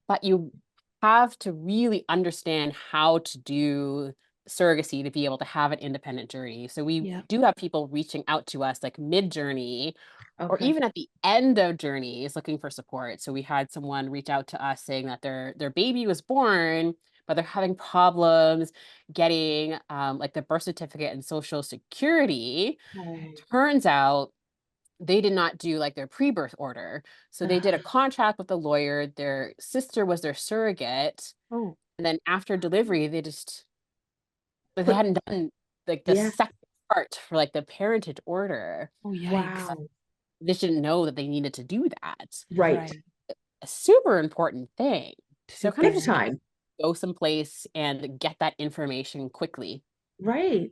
But you have to really understand how to do surrogacy to be able to have an independent journey. So we Yep. do have people reaching out to us like mid journey or Okay. even at the end of journeys looking for support. So we had someone reach out to us saying that their baby was born, but they're having problems getting like the birth certificate and social security. Okay. Turns out they did not do like their pre-birth order. So they did a contract with the lawyer. Their sister was their surrogate. Oh, And then after delivery, they Put, hadn't done like the yeah. second part for like the parentage order. oh, yikes. Wow. They didn't know that they needed to do that. Right. Right. A super important thing. So kind of Big just Super. time. go someplace and get that information quickly. Right.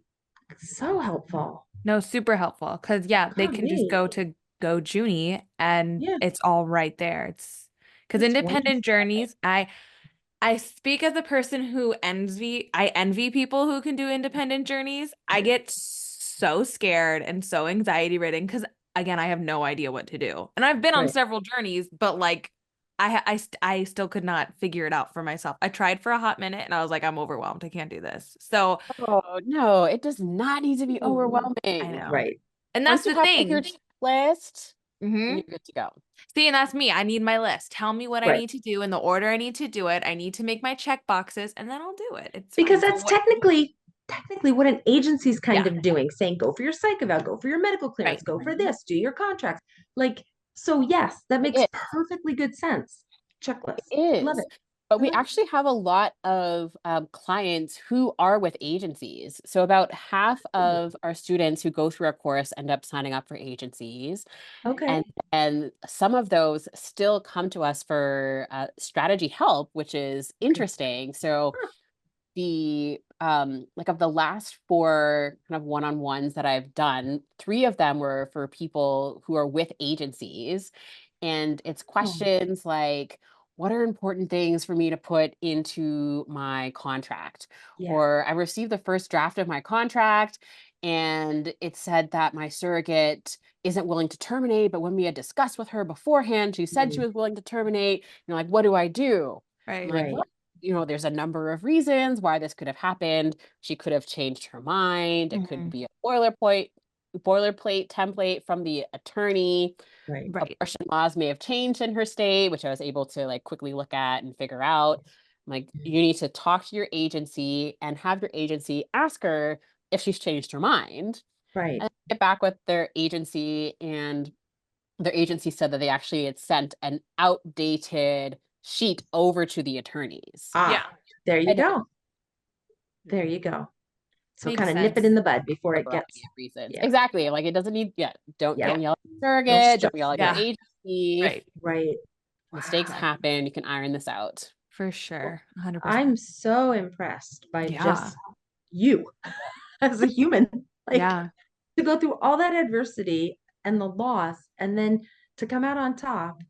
So helpful. No, super helpful. Because yeah, they can just Golly. go to Go Junie and Yeah. it's all right there. It's because That's independent wonderful. journeys, I speak as a person who I envy people who can do independent journeys. I get so scared and so anxiety ridden because again, I have no idea what to do. And I've been on Right. several journeys, but like I still could not figure it out for myself. I tried for a hot minute and I was like, I'm overwhelmed. I can't do this. So Oh, no, it does not need to be Oh, I overwhelming. know. right. And that's Once you the have like your thing. checklist, then Hmm. you're good to go. See, and that's me. I need my list. Tell me what I Right. need to do in the order I need to do it. I need to make my check boxes and then I'll do it. It's Because fine. So that's what? technically what an agency's kind Yeah, of doing, saying go for your psych eval, go for your medical clearance, right. go for this, do your contracts. Like, so yes, that makes It perfectly good sense. Checklist. Love is. it. But I we love it. actually have a lot of clients who are with agencies. So about half of our students who go through our course end up signing up for agencies. Okay. And some of those still come to us for strategy help, which is Okay. interesting. So Huh. the like of the last four kind of one-on-ones that I've done, three of them were for people who are with agencies. And it's Oh, questions like, what are important things for me to put into my contract? yeah. Or I received the first draft of my contract and it said that my surrogate isn't willing to terminate, but when we had discussed with her beforehand, she said she Mm, was willing to terminate. Like, what do I do? I'm Right. like, well, right. there's a number of reasons why this could have happened. She could have changed her mind. It could Mhm. be a boilerplate template from the attorney. Right. Right. Abortion laws may have changed in her state, which I was able to like quickly look at and figure out. Like, you need to talk to your agency and have your agency ask her if she's changed her mind. Right. And get back with their agency, and their agency said that they actually had sent an outdated sheet over to the attorneys. Yeah. Ah, there you And go. There you go. So Makes kind of nip it sense. in the bud before a it variety gets, of reasons. yeah, Exactly. Like, it doesn't need, yeah, don't yeah. yell at the No surrogate, don't stress. yell at your Yeah. agency. Right. Right. Mistakes Wow. happen. You can iron this out. For Well, sure. 100%. I'm so impressed by Yeah. just you as a human. Like, Yeah. to go through all that adversity and the loss, and then to come out on top,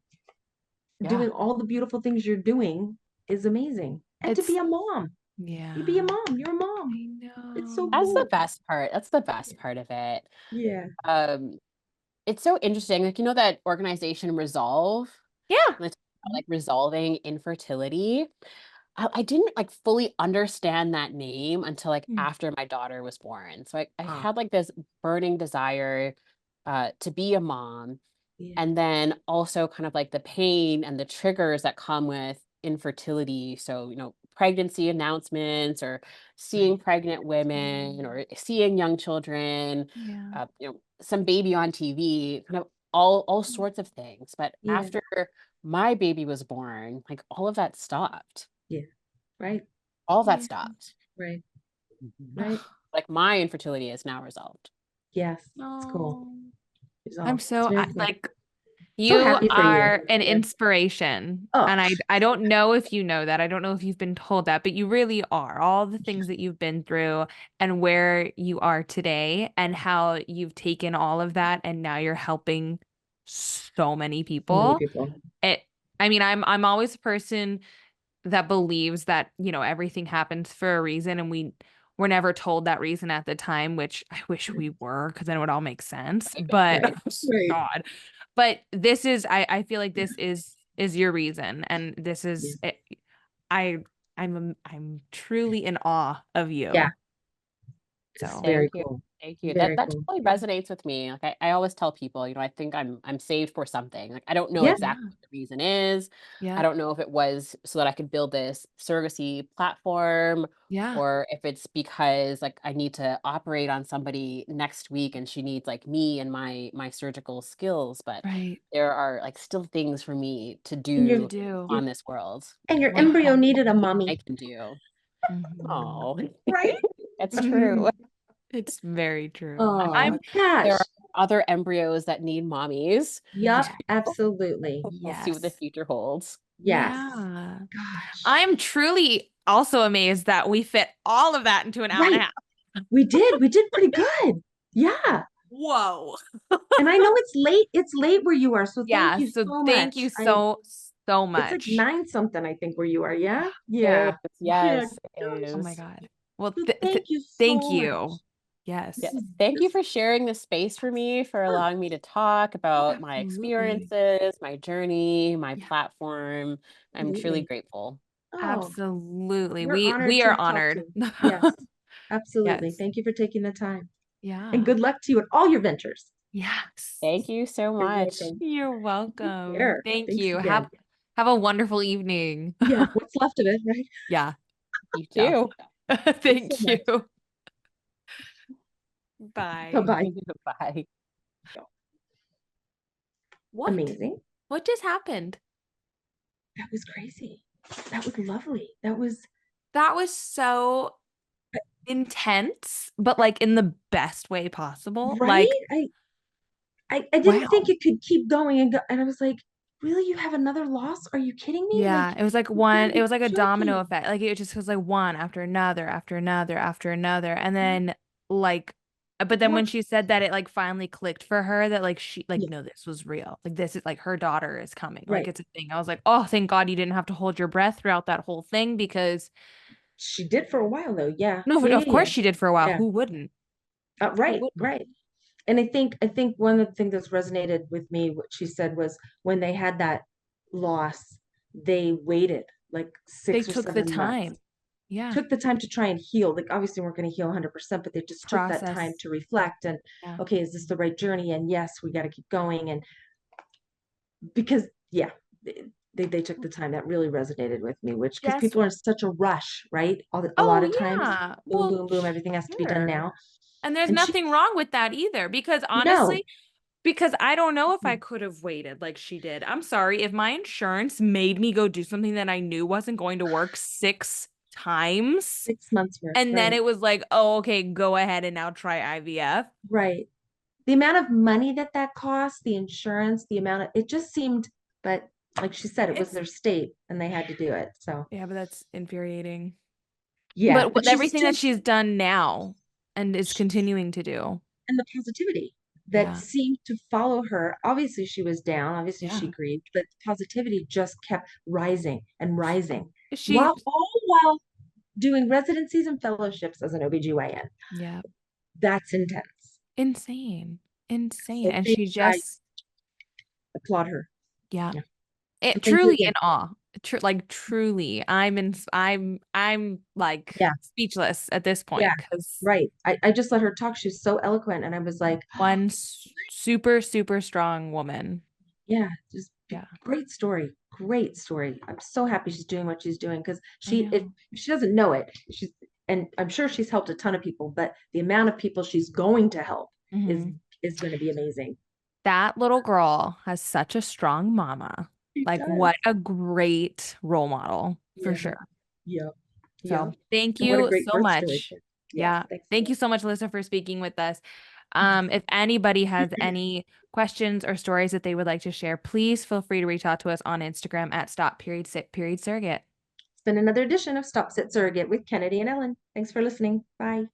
Yeah. doing all the beautiful things you're doing is amazing. And to be It's a mom, you be a yeah. mom, you're a mom. I It's so know. That's the cool. best part. That's the best part of it. Yeah. Um, It's so interesting. Like, that organization Resolve, Yeah. when it's about, like, resolving infertility. I didn't like fully understand that name until like Mm. after my daughter was born. So I Ah, had like this burning desire to be a mom. yeah, And then also kind of like the pain and the triggers that come with infertility. So, pregnancy announcements or seeing right. pregnant women or seeing young children, Yeah. some baby on TV, kind of all sorts of things. But Yeah, after my baby was born, like all of that stopped. yeah, right, All of that Yeah. stopped. right, Mhm. right. Like my infertility is now resolved. Yes, it's cool. Oh, I'm Resolve. It's so very cool. like So you happy for you. are an Yeah. inspiration. Oh, And I don't know if you know that. I don't know if you've been told that, but you really are. All the things that you've been through and where you are today and how you've taken all of that and now you're helping so many so many people. people. It I mean, I'm always a person that believes that, everything happens for a reason and we were never told that reason at the time, which I wish we were because then it would all make sense. But Right, right. God. But this is I feel like this is your reason and this Yeah, is I I'm truly in awe of yeah, you. it's So, very Thank you. cool. Thank you. That Very that cool. totally resonates with me. Like I always tell people, I think I'm saved for something. Like I don't know Yeah, exactly yeah. what the reason is. I Yeah. don't know if it was so that I could build this surrogacy platform Yeah. or if it's because like I need to operate on somebody next week and she needs like me and my surgical skills. But Right. there are like still things for me to and To do do. your on this world. your embryo Yeah. needed a I mommy, can do. Mhm. Oh, right? that's true. It's very true. Oh I'm There gosh. are other embryos that need mommies. Yup, yeah. absolutely. We'll see what the Yes. future holds. Yes. Yeah. Gosh. I'm truly also amazed that we fit all of that into an hour and a Right. half. We did. We did pretty good. Yeah. Whoa. And I know it's late. It's late where you are. So thank Yeah. you So so thank much. you so It's like much. 9 something, I think, where you are. Yeah. It Yeah. is, Yeah. yes, it Gosh. Oh my is. God. Well, So th thank th you thank so you. much. Yes. This Yes. is Thank you just for sharing the space for me, for oh, allowing me to talk about my Absolutely. experiences, my journey, my Yeah. platform. I'm truly absolutely. grateful. Oh, Absolutely. we're We honored are to talk to honored. you. Yes. Absolutely. Yes. Thank you for taking the time. And Yeah. good luck to you in all your ventures. Yes. Thank you so You're much. welcome. You're Take welcome. care. Thank Thanks you. again. Have a wonderful evening. Yeah. What's left of it, right? Yeah. You Yeah. too. Thanks so Thank you. much. Bye Bye. bye. Bye. What? Amazing. What just happened? That was crazy. That was lovely. That was That was so intense, but like in the best way possible. right. Like, I didn't think wow. it could keep going and go, and I was like, really, you have another loss? Are you kidding me? Like, Yeah, it was like you gotta it be was like a domino joking. effect. Like it just was like one after another, after another, after another. And then like but then More, when she said that it like finally clicked for her that like she like yeah, no, this was real. Like this is like her daughter is coming. Like right. it's a thing. I was like, "Oh, thank God you didn't have to hold your breath throughout that whole thing because She did for a while though. Yeah. no, but Yeah, of yeah, course she did for a while. yeah. Who wouldn't? Who Right, wouldn't?" right. And I think one of the things that's resonated with me, what she said was when they had that loss, they waited like They 6 or took the 7 months, time. Yeah. took the time to try and heal. Like obviously we're going to heal 100%, but they just took that time Process. to reflect and Yeah. okay, is this the right journey? And yes, we got to keep going. And because yeah, they took the time that really resonated with me, which because Yes. people are in such a rush, right? A lot Oh, of times, yeah. boom, Well, boom, boom, everything has to be done sure. now. And there's And she, nothing wrong with that either because no, honestly, because I don't know if I could have waited like she did. I'm sorry. If my insurance made me go do something that I knew wasn't going to work 6 times, 6 months worth, and then right? it was like, oh, okay, go ahead and now try IVF. Right. The amount of money that cost, the insurance, the amount of it just seemed, but like she said, it was It's their state and they had to do it. So yeah, but that's infuriating. yeah, But but she's everything still that she's done now and is she's continuing to do. and the positivity that Yeah. seemed to follow her. Obviously, she was down, obviously she Yeah. grieved, but the positivity just kept rising and rising. She, While doing residencies and fellowships as an OBGYN. yeah, That's intense. insane. insane. So And she I just, applaud her. yeah, Yeah. it And thank you truly in again. awe. Like truly, I'm like Yeah. speechless at this Yeah. point because Right. I just let her talk. She was so eloquent. And I was like, one super, super strong woman. yeah, just Yeah, great story. Great story. I'm so happy she's doing what she's doing because I if know. she doesn't know it, and I'm sure she's helped a ton of people, but the amount of people she's going to help is Mhm. is going to be amazing. That little girl has such a strong mama. She Like, does. what a great role model for Yeah. sure. Yeah. Yeah. So, thank And what a you great so birth story much. too. Yeah. Yeah. Thanks so Thank you much. so much, Alyssa, for speaking with us. If anybody has any questions or stories that they would like to share, please feel free to reach out to us on Instagram at Stop.Sit.Surrogate. It's been another edition of Stop Sit Surrogate with Kennedy and Ellen. Thanks for listening. Bye.